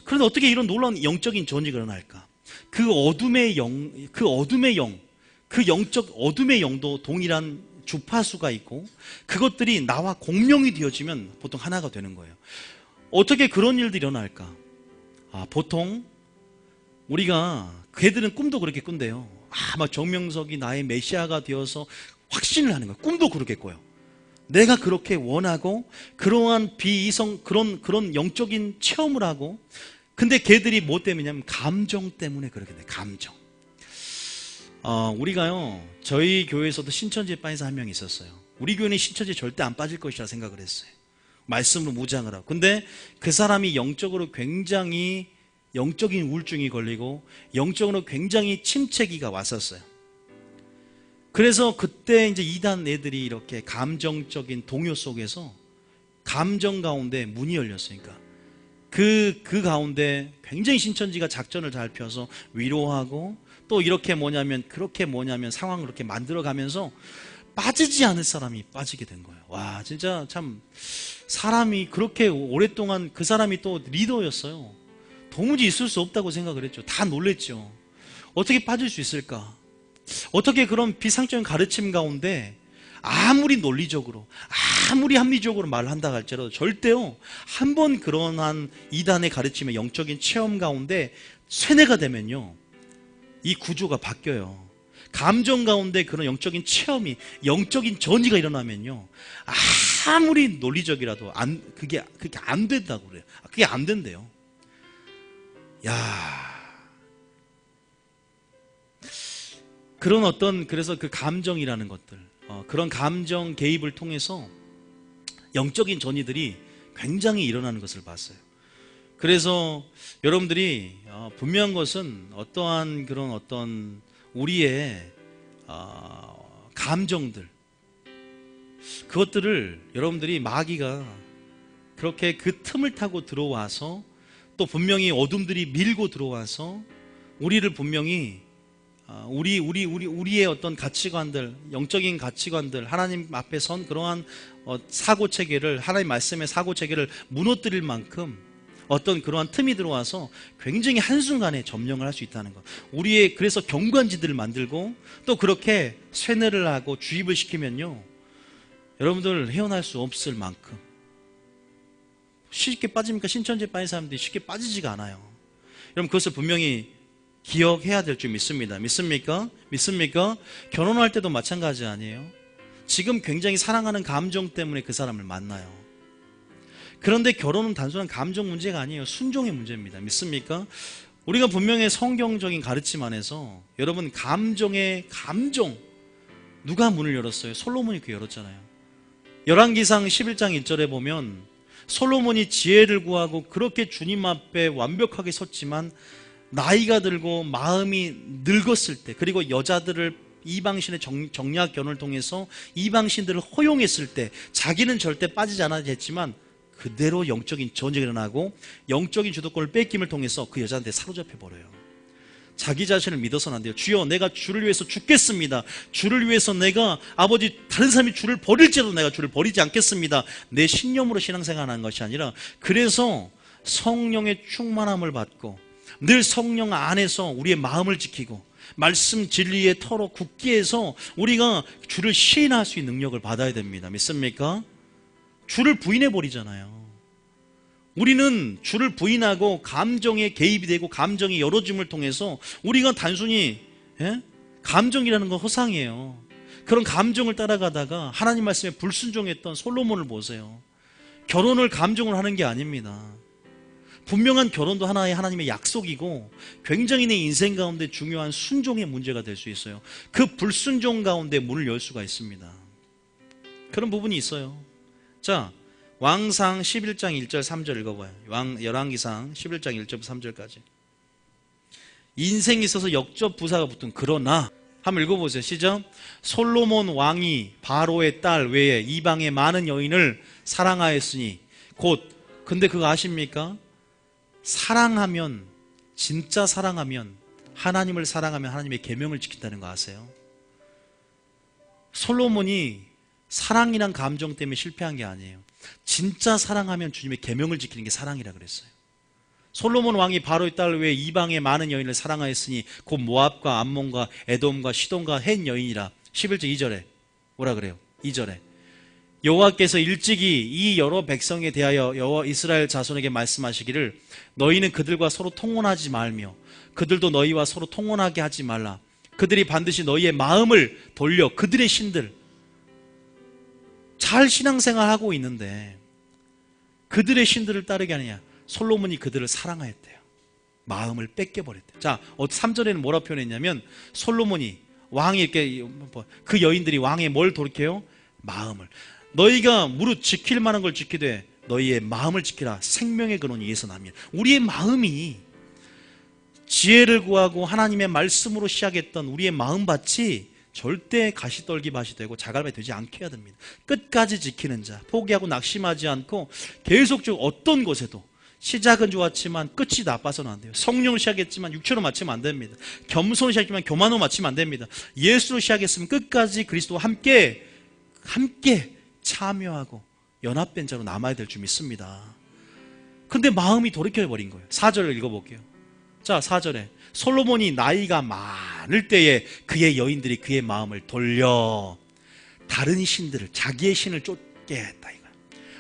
그런데 어떻게 이런 놀라운 영적인 전이가 일어날까? 그 어둠의 영, 그 영적 어둠의 영도 동일한 주파수가 있고, 그것들이 나와 공명이 되어지면 보통 하나가 되는 거예요. 어떻게 그런 일들이 일어날까? 보통 우리가 걔들은 꿈도 그렇게 꾼대요. 막 정명석이 나의 메시아가 되어서 확신을 하는 거예요. 꿈도 그렇게 꿔요. 내가 그렇게 원하고 그러한 그런 영적인 체험을 하고, 근데 걔들이 뭐 때문이냐면 감정 때문에 그렇게 돼. 감정. 우리가요, 저희 교회에서도 신천지에 빠진 사람 한 명 있었어요. 우리 교회는 신천지에 절대 안 빠질 것이라 생각을 했어요. 말씀으로 무장을 하고. 근데 그 사람이 영적으로 굉장히 영적인 우울증이 걸리고 영적으로 굉장히 침체기가 왔었어요. 그래서 그때 이제 이단 애들이 이렇게 감정적인 동요 속에서 감정 가운데 문이 열렸으니까 그 가운데 굉장히 신천지가 작전을 잘 펴서 위로하고, 또 이렇게 그렇게 상황을 이렇게 만들어가면서 빠지지 않을 사람이 빠지게 된 거예요. 와, 진짜 참 사람이 그렇게 오랫동안 그 사람이 또 리더였어요. 도무지 있을 수 없다고 생각을 했죠. 다 놀랬죠. 어떻게 빠질 수 있을까? 어떻게 그런 비상적인 가르침 가운데 아무리 논리적으로, 아무리 합리적으로 말을 한다 할지라도 절대요, 한번 그러한 이단의 가르침의 영적인 체험 가운데 세뇌가 되면요, 이 구조가 바뀌어요. 감정 가운데 그런 영적인 체험이, 영적인 전이가 일어나면요, 아무리 논리적이라도 그게 안 된다고 그래요. 그게 안 된대요. 그래서 그 감정이라는 것들, 그런 감정 개입을 통해서 영적인 전이들이 굉장히 일어나는 것을 봤어요. 그래서 여러분들이 분명한 것은 어떠한 그런 어떤 우리의 감정들, 그것들을 여러분들이 마귀가 그렇게 그 틈을 타고 들어와서, 또 분명히 어둠들이 밀고 들어와서 우리를 분명히 우리의 어떤 가치관들, 영적인 가치관들, 하나님 앞에 선 그러한 사고 체계를, 하나님 말씀의 사고 체계를 무너뜨릴 만큼 어떤 그러한 틈이 들어와서 굉장히 한순간에 점령을 할 수 있다는 것. 그래서 경관지들을 만들고 또 그렇게 쇠뇌를 하고 주입을 시키면요, 여러분들 헤어날 수 없을 만큼 쉽게 빠집니까? 신천지에 빠진 사람들이 쉽게 빠지지가 않아요. 여러분 그것을 분명히 기억해야 될 줄 믿습니다. 믿습니까? 결혼할 때도 마찬가지 아니에요? 지금 굉장히 사랑하는 감정 때문에 그 사람을 만나요. 그런데 결혼은 단순한 감정 문제가 아니에요. 순종의 문제입니다. 믿습니까? 우리가 분명히 성경적인 가르침 안에서 여러분 감정, 누가 문을 열었어요? 솔로몬이 그 열었잖아요. 열왕기상 11장 1절에 보면 솔로몬이 지혜를 구하고 그렇게 주님 앞에 완벽하게 섰지만 나이가 들고 마음이 늙었을 때, 그리고 여자들을 이방신의 정략 결혼을 통해서 이방신들을 허용했을 때 자기는 절대 빠지지 않아야 했지만 그대로 영적인 전쟁이 일어나고 영적인 주도권을 뺏김을 통해서 그 여자한테 사로잡혀 버려요. 자기 자신을 믿어서는 안 돼요. 주여, 내가 주를 위해서 죽겠습니다. 주를 위해서 내가, 아버지, 다른 사람이 주를 버릴지라도 내가 주를 버리지 않겠습니다. 내 신념으로 신앙생활하는 것이 아니라, 그래서 성령의 충만함을 받고 늘 성령 안에서 우리의 마음을 지키고 말씀 진리의 터로 굳게 해서 우리가 주를 시인할 수 있는 능력을 받아야 됩니다. 믿습니까? 주를 부인해 버리잖아요. 우리는 주를 부인하고 감정에 개입이 되고 감정이 열어줌을 통해서 우리가 단순히 감정이라는 건 허상이에요. 그런 감정을 따라가다가 하나님 말씀에 불순종했던 솔로몬을 보세요. 결혼을 감정으로 하는 게 아닙니다. 분명한 결혼도 하나의 하나님의 약속이고 굉장히 내 인생 가운데 중요한 순종의 문제가 될 수 있어요. 그 불순종 가운데 문을 열 수가 있습니다. 그런 부분이 있어요. 자, 왕상 11장 1절 3절 읽어봐요. 열왕기상 11장 1절부터 3절까지. 인생에 있어서 역접부사가 붙은 그러나 한번 읽어보세요. 시작. 솔로몬 왕이 바로의 딸 외에 이방의 많은 여인을 사랑하였으니 곧, 근데 그거 아십니까? 사랑하면, 진짜 사랑하면, 하나님을 사랑하면 하나님의 계명을 지킨다는 거 아세요? 솔로몬이 사랑이란 감정 때문에 실패한 게 아니에요. 진짜 사랑하면 주님의 계명을 지키는 게 사랑이라 그랬어요. 솔로몬 왕이 바로의 딸 외에 이방의 많은 여인을 사랑하였으니 곧 모압과 암몬과 에돔과 시돈과 헷 여인이라. 11절 2절에 뭐라 그래요? 2절에 여호와께서 일찍이 이 여러 백성에 대하여 여호와 이스라엘 자손에게 말씀하시기를 너희는 그들과 서로 통혼하지 말며 그들도 너희와 서로 통혼하게 하지 말라. 그들이 반드시 너희의 마음을 돌려 그들의 신들, 잘 신앙생활하고 있는데 그들의 신들을 따르게 하느냐. 솔로몬이 그들을 사랑하였대요. 마음을 뺏겨버렸대요. 자, 3절에는 뭐라 표현했냐면 솔로몬이 왕이 이렇게 그 여인들이 왕의 뭘 돌이켜요? 마음을. 너희가 무릇 지킬 만한 걸 지키되 너희의 마음을 지키라. 생명의 근원이 이에서 나면. 우리의 마음이 지혜를 구하고 하나님의 말씀으로 시작했던 우리의 마음밭이 절대 가시떨기밭이 되고 자갈밭이 되지 않게 해야 됩니다. 끝까지 지키는 자, 포기하고 낙심하지 않고 계속적으로 어떤 것에도 시작은 좋았지만 끝이 나빠서는 안 돼요. 성령을 시작했지만 육체로 마치면 안 됩니다. 겸손을 시작했지만 교만으로 마치면 안 됩니다. 예수로 시작했으면 끝까지 그리스도와 함께 참여하고 연합된 자로 남아야 될 줄 믿습니다. 근데 마음이 돌이켜버린 거예요. 4절을 읽어볼게요. 자, 4절에 솔로몬이 나이가 많을 때에 그의 여인들이 그의 마음을 돌려 다른 신들을, 자기의 신을 쫓게 했다.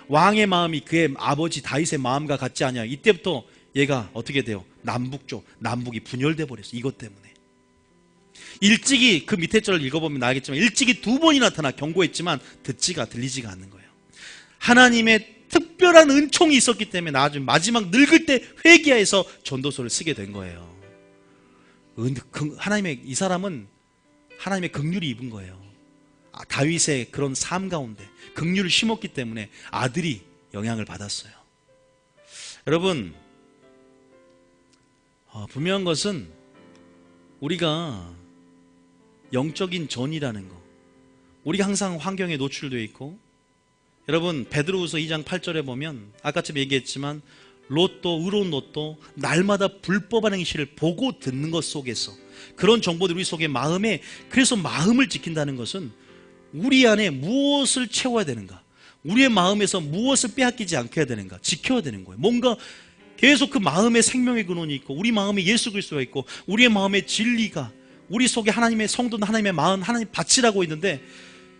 왕의 마음이 그의 아버지 다윗의 마음과 같지 않냐. 이때부터 얘가 어떻게 돼요? 남북이 분열돼 버렸어. 이것 때문에. 일찍이 그 밑에 절을 읽어보면 알겠지만 일찍이 2번이 나타나 경고했지만 들리지가 않는 거예요. 하나님의 특별한 은총이 있었기 때문에 나중에 마지막 늙을 때 회개해서 전도서를 쓰게 된 거예요. 이 사람은 하나님의 긍휼이 입은 거예요. 다윗의 그런 삶 가운데 긍휼을 심었기 때문에 아들이 영향을 받았어요. 여러분, 분명한 것은 우리가 영적인 전이라는 거, 우리가 항상 환경에 노출되어 있고, 여러분 베드로후서 2장 8절에 보면 아까처럼 얘기했지만 의로운 롯도 날마다 불법한 행실을 보고 듣는 것 속에서 그런 정보들이 우리 속에 그래서 마음을 지킨다는 것은 우리 안에 무엇을 채워야 되는가, 우리의 마음에서 무엇을 빼앗기지 않게 해야 되는가, 지켜야 되는 거예요. 뭔가 계속 그 마음에 생명의 근원이 있고 우리 마음에 예수 그리스도가 있고 우리의 마음에 진리가, 우리 속에 하나님의 성도는 하나님의 마음, 하나님 밭이라고 있는데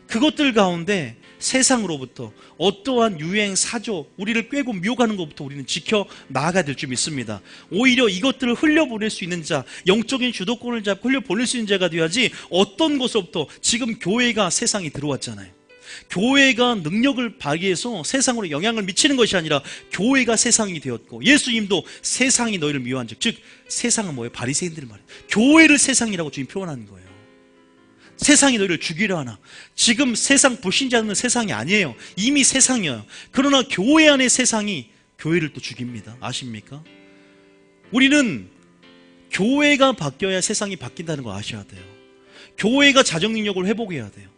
그것들 가운데 세상으로부터 어떠한 유행, 사조, 우리를 꿰고 미혹하는 것부터 우리는 지켜 나아가야 될 줄 믿습니다. 오히려 이것들을 흘려보낼 수 있는 자, 영적인 주도권을 잡고 흘려보낼 수 있는 자가 되어야지. 어떤 것으로부터, 지금 교회가 세상이 들어왔잖아요. 교회가 능력을 발휘해서 세상으로 영향을 미치는 것이 아니라 교회가 세상이 되었고, 예수님도 세상이 너희를 미워한 즉 세상은 뭐예요? 바리새인들 말이에요. 교회를 세상이라고 주님 표현하는 거예요. 세상이 너희를 죽이려 하나. 지금 세상 불신자는 세상이 아니에요. 이미 세상이에요. 그러나 교회 안의 세상이 교회를 또 죽입니다. 아십니까? 우리는 교회가 바뀌어야 세상이 바뀐다는 거 아셔야 돼요. 교회가 자정 능력을 회복해야 돼요.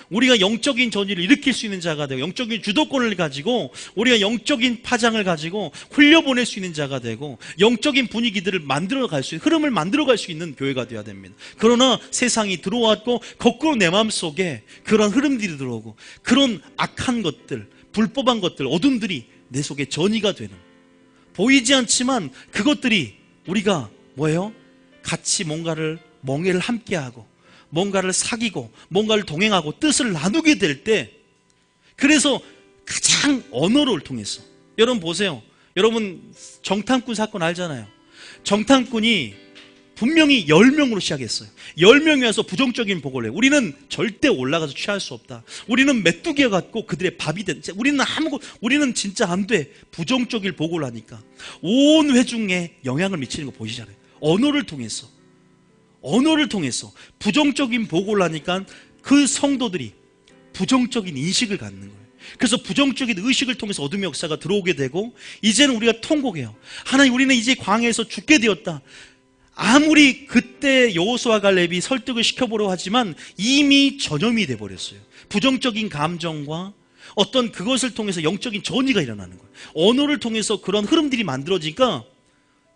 우리가 영적인 전의를 일으킬 수 있는 자가 되고 영적인 주도권을 가지고 우리가 영적인 파장을 가지고 흘려보낼 수 있는 자가 되고 영적인 분위기들을 만들어갈 수 있는, 흐름을 만들어갈 수 있는 교회가 되어야 됩니다. 그러나 세상이 들어왔고 거꾸로 내 마음속에 그런 흐름들이 들어오고 그런 악한 것들, 불법한 것들, 어둠들이 내 속에 전이가 되는, 보이지 않지만 그것들이 우리가 뭐예요? 같이 뭔가를 멍해를 함께하고 뭔가를 사귀고 뭔가를 동행하고 뜻을 나누게 될 때, 그래서 가장 언어를 통해서, 여러분 보세요. 여러분 정탐꾼 사건 알잖아요. 정탐꾼이 분명히 10명으로 시작했어요. 10명이 와서 부정적인 보고를 해요. 우리는 절대 올라가서 취할 수 없다. 우리는 메뚜기와 같고 그들의 밥이 된, 우리는 진짜 안 돼. 부정적인 보고를 하니까 온 회중에 영향을 미치는 거 보시잖아요. 언어를 통해서 부정적인 보고를 하니까 그 성도들이 부정적인 인식을 갖는 거예요. 그래서 부정적인 의식을 통해서 어둠의 역사가 들어오게 되고, 이제는 우리가 통곡해요. 하나님, 우리는 이제 광야에서 죽게 되었다. 아무리 그때 여호수아 갈렙이 설득을 시켜보려고 하지만 이미 전염이 돼버렸어요. 부정적인 감정과 어떤 그것을 통해서 영적인 전이가 일어나는 거예요. 언어를 통해서 그런 흐름들이 만들어지니까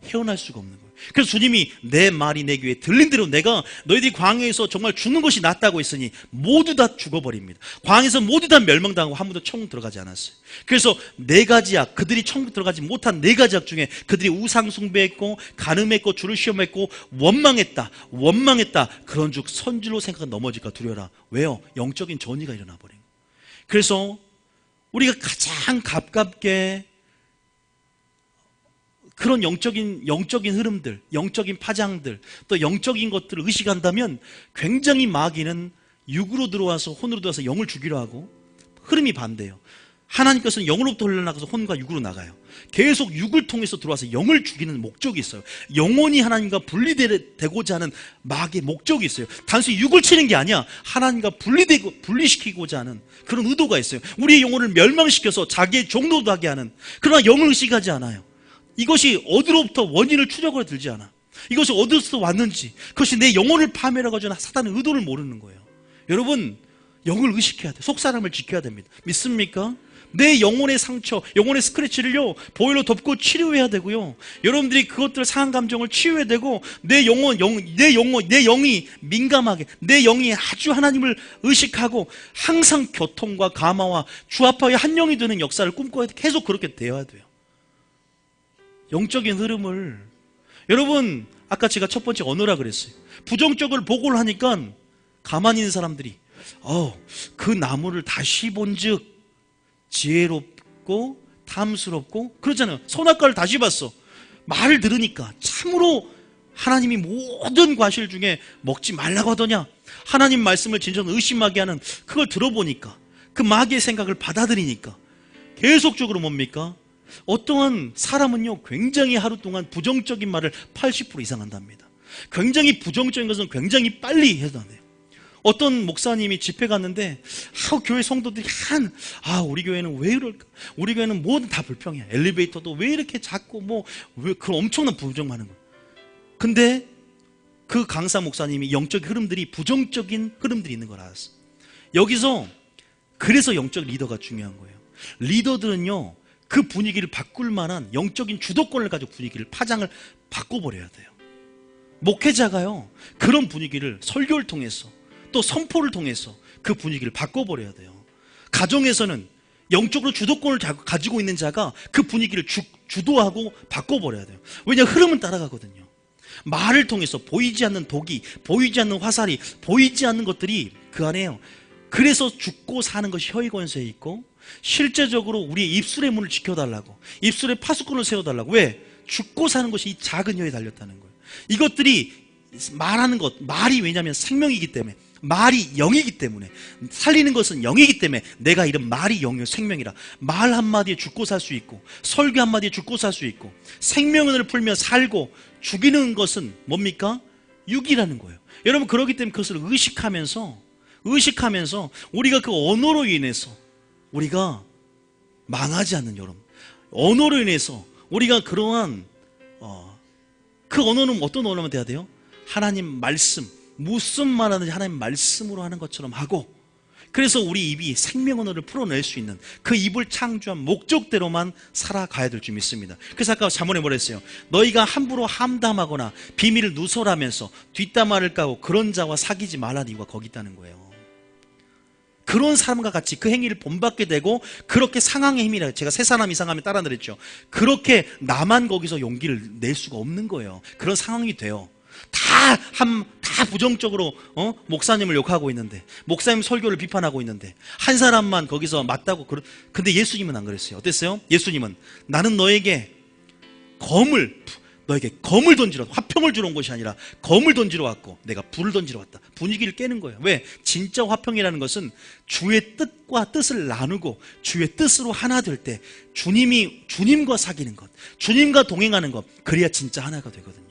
헤어날 수가 없는 거예요. 그래서 주님이 내 말이 내 귀에 들린 대로 내가 너희들이 광야에서 정말 죽는 것이 낫다고 했으니 모두 다 죽어버립니다. 광야에서 모두 다 멸망당하고 한 번도 천국 들어가지 않았어요. 그래서 4가지 악, 그들이 천국 들어가지 못한 4가지 악 중에 그들이 우상 숭배했고 간음했고 주를 시험했고 원망했다. 그런 즉 선질로 생각한 넘어질까 두려워라. 왜요? 영적인 전이가 일어나 버린 거예요. 그래서 우리가 가장 가깝게 그런 영적인 흐름들, 영적인 파장들, 또 영적인 것들을 의식한다면 굉장히 마귀는 육으로 들어와서 혼으로 들어와서 영을 죽이려 하고, 흐름이 반대예요. 하나님께서는 영으로부터 흘러나가서 혼과 육으로 나가요. 계속 육을 통해서 들어와서 영을 죽이는 목적이 있어요. 영혼이 하나님과 분리되고자 하는 마귀의 목적이 있어요. 단순히 육을 치는 게 아니야. 하나님과 분리시키고자 하는 그런 의도가 있어요. 우리의 영혼을 멸망시켜서 자기의 종로도 하게 하는, 그러나 영을 의식하지 않아요. 이것이 어디로부터 원인을 추적으로 들지 않아. 이것이 어디서 왔는지, 그것이 내 영혼을 파멸하고 하는 사단의 의도를 모르는 거예요. 여러분, 영을 의식해야 돼. 속사람을 지켜야 됩니다. 믿습니까? 내 영혼의 상처, 영혼의 스크래치를요 보일러 덮고 치료해야 되고요. 여러분들이 그것들 상한 감정을 치유해야 되고, 내 영이 민감하게, 내 영이 아주 하나님을 의식하고 항상 교통과 감화와 주합하여 한 영이 되는 역사를 꿈꿔야 돼. 계속 그렇게 되어야 돼요. 영적인 흐름을, 여러분 아까 제가 첫 번째 언어라 그랬어요. 부정적을 보고를 하니까 가만히 있는 사람들이 그 나무를 다시 본즉 지혜롭고 탐스럽고 그러잖아요. 선악과를 다시 봤어. 말을 들으니까 참으로 하나님이 모든 과실 중에 먹지 말라고 하더냐, 하나님 말씀을 진정 의심하게 하는 그걸 들어보니까, 그 마귀의 생각을 받아들이니까 계속적으로 뭡니까? 어떠한 사람은요 굉장히 하루 동안 부정적인 말을 80% 이상 한답니다. 굉장히 부정적인 것은 굉장히 빨리 해야 돼요. 어떤 목사님이 집회 갔는데 교회 성도들이 우리 교회는 왜 이럴까? 우리 교회는 뭐든 다 불평해. 엘리베이터도 왜 이렇게 작고 왜 그런 엄청난 부정하는 거예요. 근데 그 강사 목사님이 영적 흐름들이 부정적인 흐름들이 있는 걸 알았어. 여기서 그래서 영적 리더가 중요한 거예요. 리더들은요 그 분위기를 바꿀 만한 영적인 주도권을 가지고 분위기를, 파장을 바꿔버려야 돼요. 목회자가요 그런 분위기를 설교를 통해서 또 선포를 통해서 그 분위기를 바꿔버려야 돼요. 가정에서는 영적으로 주도권을 가지고 있는 자가 그 분위기를 주도하고 바꿔버려야 돼요. 왜냐하면 흐름은 따라가거든요. 말을 통해서 보이지 않는 독이, 보이지 않는 화살이, 보이지 않는 것들이 그 안에요. 그래서 죽고 사는 것이 혀의 권세에 있고, 실제적으로 우리의 입술의 문을 지켜달라고, 입술에 파수꾼을 세워달라고. 왜? 죽고 사는 것이 이 작은 혀에 달렸다는 거예요. 이것들이 말하는 것, 말이 왜냐하면 생명이기 때문에, 말이 영이기 때문에, 살리는 것은 영이기 때문에 내가 이런 말이 영이요 생명이라. 말 한마디에 죽고 살 수 있고, 설교 한마디에 죽고 살 수 있고, 생명을 풀며 살고 죽이는 것은 뭡니까? 육이라는 거예요. 여러분, 그렇기 때문에 그것을 의식하면서 우리가 그 언어로 인해서 우리가 망하지 않는, 여러분, 언어로 인해서 우리가 그러한 그 언어는 어떤 언어만 돼야 돼요? 하나님 말씀, 무슨 말하는지 하나님 말씀으로 하는 것처럼 하고, 그래서 우리 입이 생명 언어를 풀어낼 수 있는 그 입을 창조한 목적대로만 살아가야 될 줄 믿습니다. 그래서 아까 잠언에 뭐라 했어요? 너희가 함부로 함담하거나 비밀을 누설하면서 뒷담화를 까고 그런 자와 사귀지 말라는 이유가 거기 있다는 거예요. 그런 사람과 같이 그 행위를 본받게 되고, 그렇게 상황의 힘이라, 제가 세 사람 이상 하면 따라 그랬죠. 그렇게 나만 거기서 용기를 낼 수가 없는 거예요. 그런 상황이 돼요. 다 부정적으로 목사님을 욕하고 있는데, 목사님 설교를 비판하고 있는데, 한 사람만 거기서 맞다고. 근데 예수님은 안 그랬어요. 어땠어요? 예수님은 나는 너에게 검을 던지러, 화평을 주러 온 것이 아니라 검을 던지러 왔고 내가 불을 던지러 왔다. 분위기를 깨는 거예요. 왜? 진짜 화평이라는 것은 주의 뜻과 뜻을 나누고 주의 뜻으로 하나 될 때 주님과 사귀는 것, 주님과 동행하는 것, 그래야 진짜 하나가 되거든요.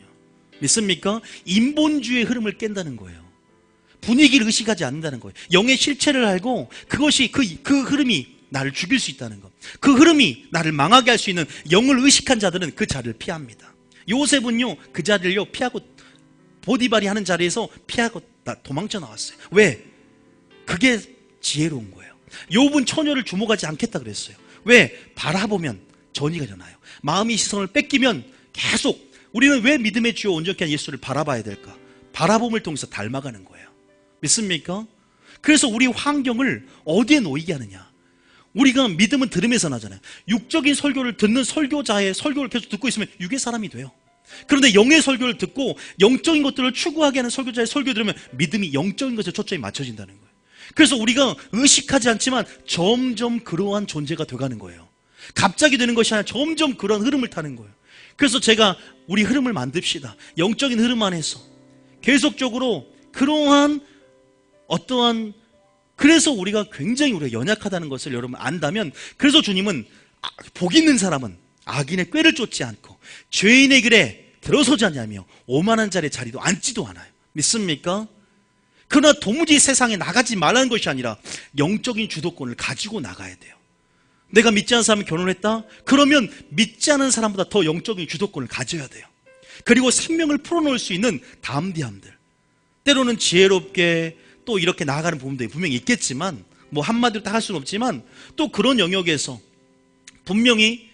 믿습니까? 인본주의의 흐름을 깬다는 거예요. 분위기를 의식하지 않는다는 거예요. 영의 실체를 알고 그것이 그 흐름이 나를 죽일 수 있다는 것, 그 흐름이 나를 망하게 할 수 있는 영을 의식한 자들은 그 자리를 피합니다. 요셉은요, 그 자리를요 피하고, 보디발이 하는 자리에서 피하고 도망쳐 나왔어요. 왜? 그게 지혜로운 거예요. 욥은 처녀를 주목하지 않겠다 그랬어요. 왜? 바라보면 전이가 일어나요. 마음이 시선을 뺏기면 계속, 우리는 왜 믿음의 주요 온전케 한 예수를 바라봐야 될까? 바라봄을 통해서 닮아가는 거예요. 믿습니까? 그래서 우리 환경을 어디에 놓이게 하느냐? 우리가 믿음은 들음에서 나잖아요. 육적인 설교를 듣는 설교자의 설교를 계속 듣고 있으면 육의 사람이 돼요. 그런데 영의 설교를 듣고 영적인 것들을 추구하게 하는 설교자의 설교 들으면 믿음이 영적인 것에 초점이 맞춰진다는 거예요. 그래서 우리가 의식하지 않지만 점점 그러한 존재가 돼가는 거예요. 갑자기 되는 것이 아니라 점점 그러한 흐름을 타는 거예요. 그래서 제가 우리 흐름을 만듭시다. 영적인 흐름 안에서 계속적으로 그러한 어떠한, 그래서 우리가 연약하다는 것을 여러분 안다면, 그래서 주님은 복 있는 사람은 악인의 꾀를 쫓지 않고 죄인의 길에 들어서지 않냐며 오만한 자의 자리도 앉지도 않아요. 믿습니까? 그러나 도무지 세상에 나가지 말라는 것이 아니라 영적인 주도권을 가지고 나가야 돼요. 내가 믿지 않는 사람이 결혼했다? 그러면 믿지 않은 사람보다 더 영적인 주도권을 가져야 돼요. 그리고 생명을 풀어놓을 수 있는 담대함들, 때로는 지혜롭게 또 이렇게 나아가는 부분도 분명히 있겠지만, 뭐 한마디로 다 할 수는 없지만, 또 그런 영역에서 분명히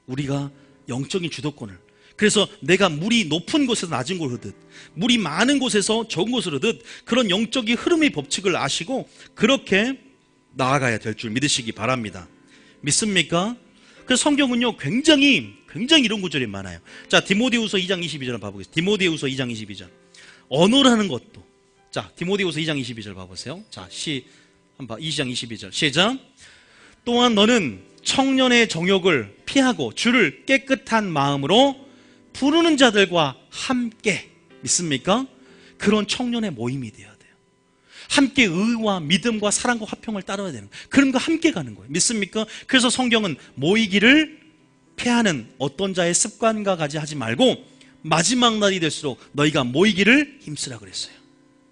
우리가 영적인 주도권을, 그래서 내가 물이 높은 곳에서 낮은 곳을 흐르듯, 물이 많은 곳에서 적은 곳을 흐르듯, 그런 영적인 흐름의 법칙을 아시고 그렇게 나아가야 될 줄 믿으시기 바랍니다. 믿습니까? 그래서 성경은요 굉장히 이런 구절이 많아요. 자, 디모데후서 2장 22절 봐보겠습니다. 디모데후서 2장 22절. 언어라는 것도, 자, 디모데후서 2장 22절 봐보세요. 자, 2장 22절 시작. 또한 너는 청년의 정욕을 피하고 주를 깨끗한 마음으로 부르는 자들과 함께, 믿습니까? 그런 청년의 모임이 되어야 돼요. 함께 의와 믿음과 사랑과 화평을 따라야 되는 거예요. 그런 거 함께 가는 거예요. 믿습니까? 그래서 성경은 모이기를 피하는 어떤 자의 습관과 같이 하지 말고 마지막 날이 될수록 너희가 모이기를 힘쓰라 그랬어요.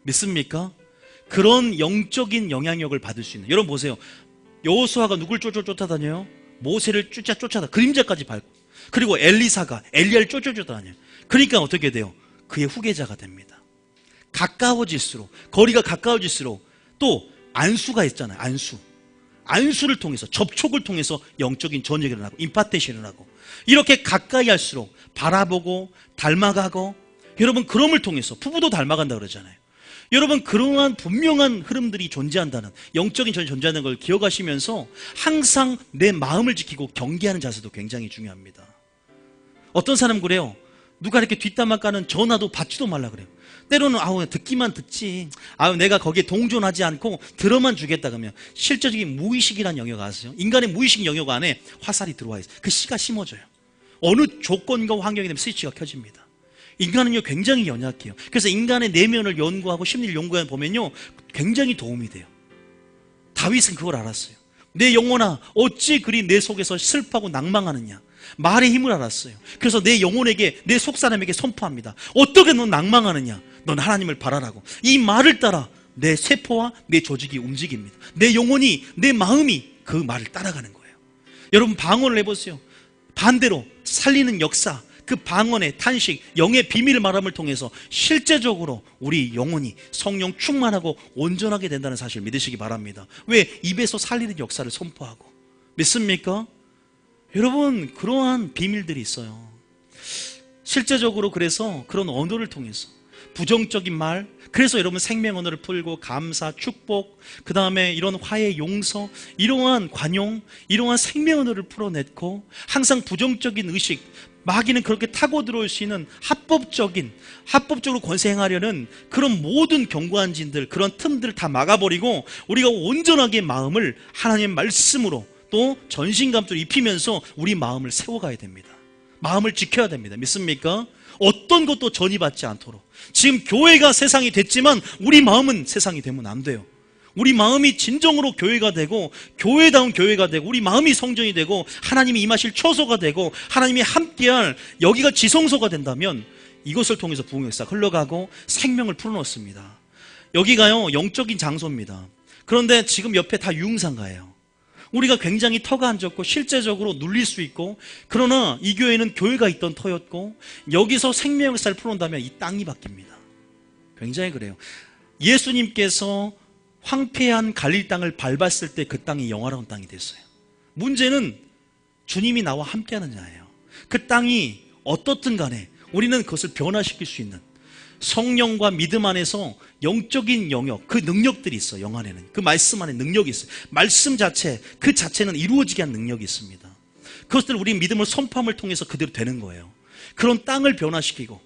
믿습니까? 그런 영적인 영향력을 받을 수 있는, 여러분 보세요. 여호수아가 누굴 쫓아다녀요? 모세를 쫓아다 그림자까지 밟고, 그리고 엘리사가 엘리야를 쫓아다녀요. 그러니까 어떻게 돼요? 그의 후계자가 됩니다. 가까워질수록, 거리가 가까워질수록 또 안수가 있잖아요. 안수를 통해서, 접촉을 통해서 영적인 전쟁이 일어나고 임파테이션이 일어나고, 이렇게 가까이 할수록 바라보고 닮아가고, 여러분 그럼을 통해서 부부도 닮아간다 그러잖아요. 여러분 그러한 분명한 흐름들이 존재한다는, 영적인 전이 존재하는 걸 기억하시면서 항상 내 마음을 지키고 경계하는 자세도 굉장히 중요합니다. 어떤 사람 그래요. 누가 이렇게 뒷담화 까는 전화도 받지도 말라 그래요. 때로는 듣기만 듣지, 내가 거기에 동조하지 않고 들어만 주겠다 그러면 실제적인 무의식이라는 영역 아세요? 인간의 무의식 영역 안에 화살이 들어와 있어요. 그 씨가 심어져요. 어느 조건과 환경이 되면 스위치가 켜집니다. 인간은요 굉장히 연약해요. 그래서 인간의 내면을 연구하고 심리를 연구해 보면요 굉장히 도움이 돼요. 다윗은 그걸 알았어요. 내 영혼아 어찌 그리 내 속에서 슬퍼하고 낭망하느냐. 말의 힘을 알았어요. 그래서 내 영혼에게, 내 속사람에게 선포합니다. 어떻게 넌 낭망하느냐. 넌 하나님을 바라라고. 이 말을 따라 내 세포와 내 조직이 움직입니다. 내 영혼이, 내 마음이 그 말을 따라가는 거예요. 여러분 방언을 해보세요. 반대로 살리는 역사, 그 방언의 탄식, 영의 비밀 말함을 통해서 실제적으로 우리 영혼이 성령 충만하고 온전하게 된다는 사실을 믿으시기 바랍니다. 왜? 입에서 살리는 역사를 선포하고. 믿습니까? 여러분 그러한 비밀들이 있어요. 실제적으로 그래서 그런 언어를 통해서 부정적인 말. 그래서 여러분 생명 언어를 풀고 감사, 축복, 그 다음에 이런 화해, 용서, 이러한 관용, 이러한 생명 언어를 풀어냈고, 항상 부정적인 의식, 마귀는 그렇게 타고 들어올 수 있는 합법적으로 권세 행하려는 그런 모든 견고한 진들, 그런 틈들을 다 막아버리고 우리가 온전하게 마음을 하나님의 말씀으로 또 전신감도를 입히면서 우리 마음을 세워가야 됩니다. 마음을 지켜야 됩니다. 믿습니까? 어떤 것도 전이받지 않도록. 지금 교회가 세상이 됐지만 우리 마음은 세상이 되면 안 돼요. 우리 마음이 진정으로 교회가 되고 교회다운 교회가 되고 우리 마음이 성전이 되고 하나님이 임하실 처소가 되고 하나님이 함께할 여기가 지성소가 된다면 이것을 통해서 부흥의 역사가 흘러가고 생명을 풀어넣습니다. 여기가요 영적인 장소입니다. 그런데 지금 옆에 다 유흥상가예요. 우리가 굉장히 터가 안 좋고 실제적으로 눌릴 수 있고, 그러나 이 교회는 교회가 있던 터였고 여기서 생명의 역사를 풀어놓는다면 이 땅이 바뀝니다. 굉장히 그래요. 예수님께서 황폐한 갈릴 땅을 밟았을 때 그 땅이 영화로운 땅이 됐어요. 문제는 주님이 나와 함께하는 자예요. 그 땅이 어떻든 간에 우리는 그것을 변화시킬 수 있는 성령과 믿음 안에서 영적인 영역, 그 능력들이 있어요. 영 안에는 그 말씀 안에 능력이 있어요. 말씀 자체, 그 자체는 이루어지게 한 능력이 있습니다. 그것들을 우리 믿음을 선포함을 통해서 그대로 되는 거예요. 그런 땅을 변화시키고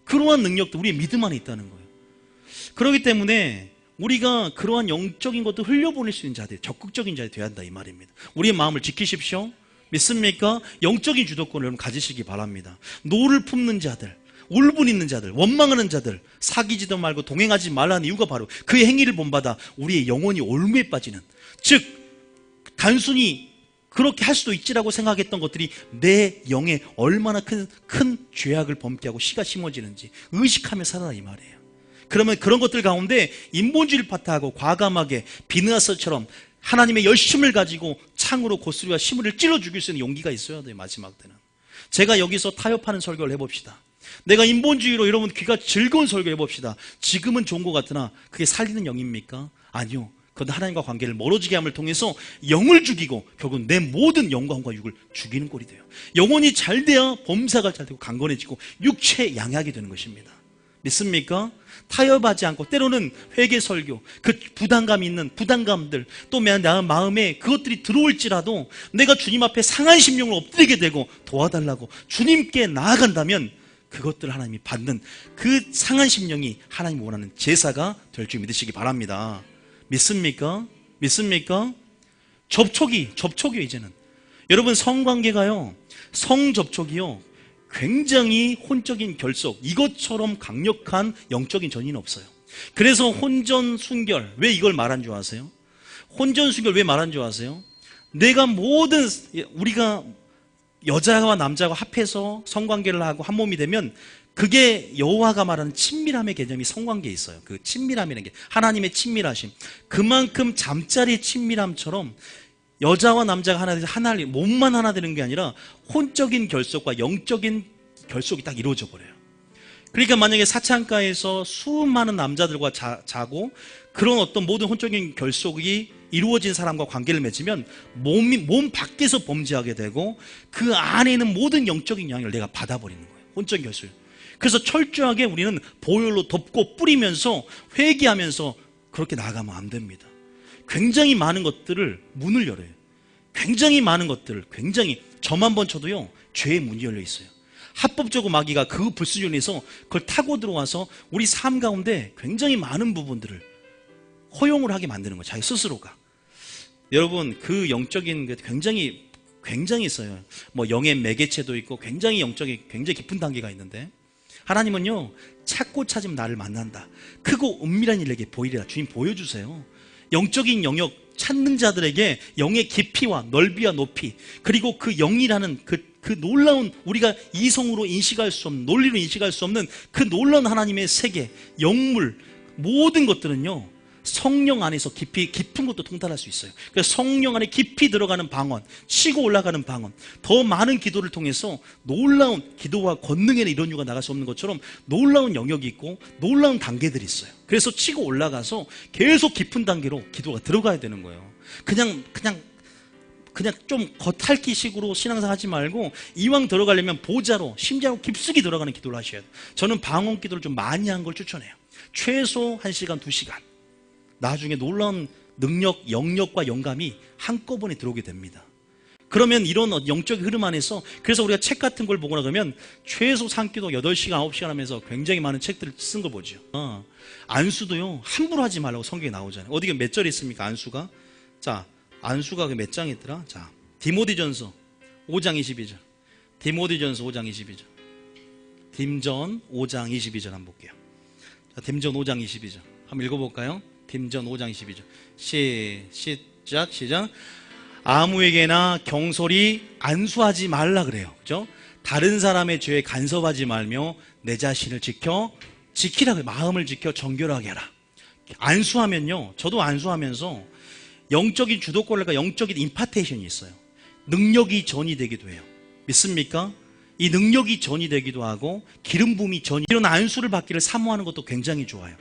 그러한 능력도 우리의 믿음 안에 있다는 거예요. 그렇기 때문에 우리가 그러한 영적인 것도 흘려보낼 수 있는 자들, 적극적인 자들이 되어야 한다 이 말입니다. 우리의 마음을 지키십시오. 믿습니까? 영적인 주도권을 여러분 가지시기 바랍니다. 노를 품는 자들, 울분 있는 자들, 원망하는 자들, 사귀지도 말고 동행하지 말라는 이유가 바로 그 행위를 본받아 우리의 영혼이 올무에 빠지는, 즉 단순히 그렇게 할 수도 있지라고 생각했던 것들이 내 영에 얼마나 큰 죄악을 범케 하고 씨가 심어지는지 의식하며 살아라 이 말이에요. 그러면 그런 것들 가운데 인본주의를 파타하고 과감하게 비느하스처럼 하나님의 열심을 가지고 창으로 고스리와 시무를 찔러 죽일 수 있는 용기가 있어야 돼요. 마지막 때는 제가 여기서 타협하는 설교를 해봅시다. 내가 인본주의로 여러분 귀가 즐거운 설교 해봅시다. 지금은 좋은 것 같으나 그게 살리는 영입니까? 아니요. 그건 하나님과 관계를 멀어지게 함을 통해서 영을 죽이고 결국 내 모든 영광과 육을 죽이는 꼴이 돼요. 영혼이 잘 돼야 범사가 잘 되고 강건해지고 육체 양약이 되는 것입니다. 믿습니까? 타협하지 않고 때로는 회개 설교, 그 부담감이 있는 부담감들, 또 내 마음에 그것들이 들어올지라도 내가 주님 앞에 상한 심령을 엎드리게 되고 도와달라고 주님께 나아간다면 그것들을 하나님이 받는 그 상한 심령이 하나님 원하는 제사가 될 줄 믿으시기 바랍니다. 믿습니까? 믿습니까? 접촉이요 이제는. 여러분 성관계가요, 성접촉이요 굉장히 혼적인 결속, 이것처럼 강력한 영적인 전이는 없어요. 그래서 혼전순결, 왜 이걸 말한 줄 아세요? 혼전순결 왜 말한 줄 아세요? 내가 우리가 여자와 남자가 합해서 성관계를 하고 한 몸이 되면 그게 여호와가 말하는 친밀함의 개념이 성관계에 있어요. 그 친밀함이라는 게 하나님의 친밀하심, 그만큼 잠자리의 친밀함처럼 여자와 남자가 하나 돼서 몸만 하나 되는 게 아니라 혼적인 결속과 영적인 결속이 딱 이루어져 버려요. 그러니까 만약에 사창가에서 수많은 남자들과 자고 그런 어떤 모든 혼적인 결속이 이루어진 사람과 관계를 맺으면 몸 밖에서 범죄하게 되고 그 안에 있는 모든 영적인 영향을 내가 받아버리는 거예요. 혼적인 결속. 그래서 철저하게 우리는 보혈로 덮고 뿌리면서 회개하면서 그렇게 나아가면 안 됩니다. 굉장히 많은 것들을 문을 열어요. 굉장히 많은 것들을 점 한 번 쳐도요 죄의 문이 열려 있어요. 합법적으로 마귀가 그 불순종에서 그걸 타고 들어와서 우리 삶 가운데 굉장히 많은 부분들을 허용을 하게 만드는 거예요. 자기 스스로가. 여러분 그 영적인 게 굉장히 있어요. 뭐 영의 매개체도 있고 굉장히 영적인 굉장히 깊은 단계가 있는데, 하나님은요 찾고 찾으면 나를 만난다. 크고 은밀한 일에게 보이리라. 주님 보여주세요. 영적인 영역 찾는 자들에게 영의 깊이와 넓이와 높이, 그리고 그 영이라는 그 놀라운, 우리가 이성으로 인식할 수 없는, 논리로 인식할 수 없는 그 놀라운 하나님의 세계, 영물, 모든 것들은요 성령 안에서 깊은 것도 통달할 수 있어요. 그래서 성령 안에 깊이 들어가는 방언, 치고 올라가는 방언, 더 많은 기도를 통해서 놀라운 기도와 권능에는 이런 이유가 나갈 수 없는 것처럼 놀라운 영역이 있고 놀라운 단계들이 있어요. 그래서 치고 올라가서 계속 깊은 단계로 기도가 들어가야 되는 거예요. 그냥 그냥 좀 겉핥기식으로 신앙생활 하지 말고 이왕 들어가려면 보좌로 심지어 깊숙이 들어가는 기도를 하셔야 돼요. 저는 방언 기도를 좀 많이 한 걸 추천해요. 최소 1시간, 2시간. 나중에 놀라운 능력, 영역과 영감이 한꺼번에 들어오게 됩니다. 그러면 이런 영적 흐름 안에서, 그래서 우리가 책 같은 걸 보거나 그러면 최소 산기도 8시간, 9시간 하면서 굉장히 많은 책들을 쓴 거 보죠. 안수도요, 함부로 하지 말라고 성경에 나오잖아요. 어디가 몇 절에 있습니까, 안수가? 자, 안수가 몇 장에 있더라? 자, 디모데전서 5장 22절. 디모데전서 5장 22절. 딤전 5장 22절 한번 볼게요. 자, 딤전 5장 22절. 한번 읽어볼까요? 딤전 5장 22절. 시작. 아무에게나 경솔히 안수하지 말라 그래요. 그죠? 다른 사람의 죄에 간섭하지 말며 내 자신을 지키라 그래요. 마음을 지켜 정결하게 하라. 안수하면요, 저도 안수하면서 영적인 주도권과 영적인 임파테이션이 있어요. 능력이 전이 되기도 해요. 믿습니까? 이 능력이 전이 되기도 하고 기름 부음이 전이, 이런 안수를 받기를 사모하는 것도 굉장히 좋아요.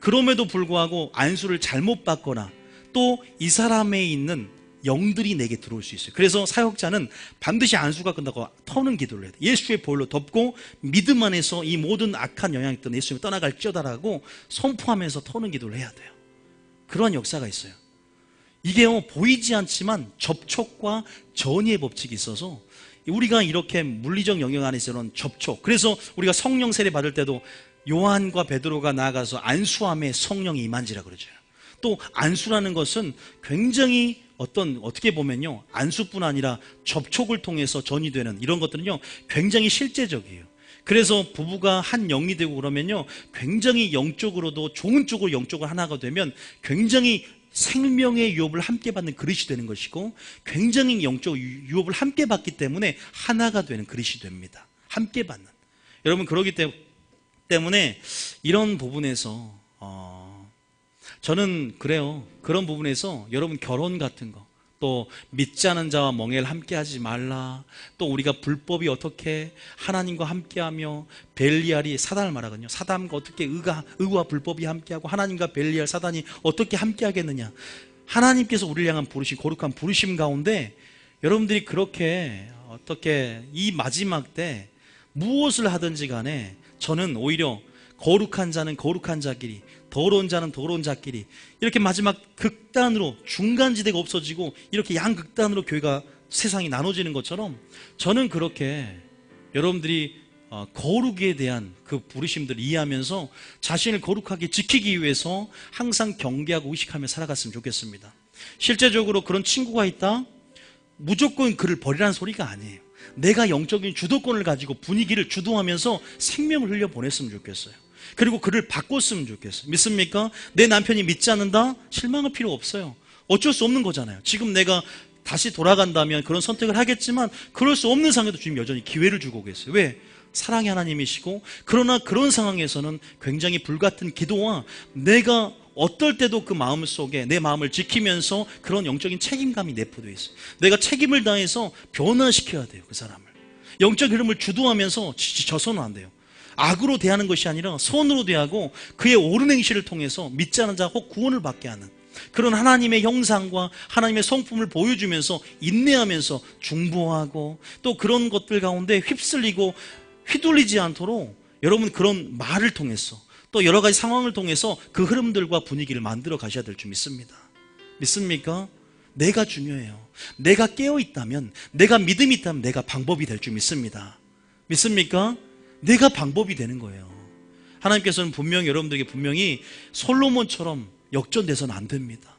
그럼에도 불구하고 안수를 잘못 받거나 또 이 사람에 있는 영들이 내게 들어올 수 있어요. 그래서 사역자는 반드시 안수가 끝나고 터는 기도를 해야 돼요. 예수의 보혈로 덮고 믿음 안에서 이 모든 악한 영향이 있던 예수님을 떠나갈지어다라고 선포하면서 터는 기도를 해야 돼요. 그러한 역사가 있어요. 이게요, 보이지 않지만 접촉과 전이의 법칙이 있어서 우리가 이렇게 물리적 영역 안에서는 접촉, 그래서 우리가 성령 세례 받을 때도 요한과 베드로가 나아가서 안수함에 성령이 임한지라 그러죠. 또 안수라는 것은 굉장히 어떻게 보면요, 안수뿐 아니라 접촉을 통해서 전이 되는 이런 것들은요, 굉장히 실제적이에요. 그래서 부부가 한 영이 되고 그러면요, 굉장히 영적으로도 좋은 쪽으로 영적으로 하나가 되면 굉장히 생명의 유업을 함께 받는 그릇이 되는 것이고, 굉장히 영적 유업을 함께 받기 때문에 하나가 되는 그릇이 됩니다. 함께 받는. 여러분, 그러기 때문에 이런 부분에서 저는 그래요. 그런 부분에서 여러분 결혼 같은 거, 또 믿지 않은 자와 멍에를 함께하지 말라. 또 우리가 불법이 어떻게 하나님과 함께하며 벨리알이 사단을 말하거든요. 사단과 어떻게 의와 불법이 함께하고 하나님과 벨리알 사단이 어떻게 함께하겠느냐. 하나님께서 우리를 향한 부르심, 거룩한 부르심 가운데 여러분들이 그렇게 어떻게 이 마지막 때 무엇을 하든지 간에 저는 오히려 거룩한 자는 거룩한 자끼리, 더러운 자는 더러운 자끼리, 이렇게 마지막 극단으로 중간지대가 없어지고 이렇게 양극단으로 교회가 세상이 나눠지는 것처럼 저는 그렇게 여러분들이 거룩에 대한 그 부르심들을 이해하면서 자신을 거룩하게 지키기 위해서 항상 경계하고 의식하며 살아갔으면 좋겠습니다. 실제적으로 그런 친구가 있다? 무조건 그를 버리라는 소리가 아니에요. 내가 영적인 주도권을 가지고 분위기를 주도하면서 생명을 흘려보냈으면 좋겠어요. 그리고 그를 바꿨으면 좋겠어요. 믿습니까? 내 남편이 믿지 않는다? 실망할 필요 없어요. 어쩔 수 없는 거잖아요. 지금 내가 다시 돌아간다면 그런 선택을 하겠지만 그럴 수 없는 상황에도 주님 여전히 기회를 주고 계세요. 왜? 사랑의 하나님이시고, 그러나 그런 상황에서는 굉장히 불같은 기도와 내가 어떨 때도 그 마음 속에 내 마음을 지키면서 그런 영적인 책임감이 내포되어 있어요. 내가 책임을 다해서 변화시켜야 돼요. 그 사람을. 영적 흐름을 주도하면서 져서는 안 돼요. 악으로 대하는 것이 아니라 선으로 대하고 그의 옳은 행실을 통해서 믿지 않은 자 혹 구원을 받게 하는 그런 하나님의 형상과 하나님의 성품을 보여주면서 인내하면서 중보하고, 또 그런 것들 가운데 휩쓸리고 휘둘리지 않도록 여러분 그런 말을 통해서 또 여러 가지 상황을 통해서 그 흐름들과 분위기를 만들어 가셔야 될 줄 믿습니다. 믿습니까? 내가 중요해요. 내가 깨어있다면, 내가 믿음이 있다면 내가 방법이 될 줄 믿습니다. 믿습니까? 내가 방법이 되는 거예요. 하나님께서는 분명히 여러분들에게 분명히 솔로몬처럼 역전돼서는 안 됩니다.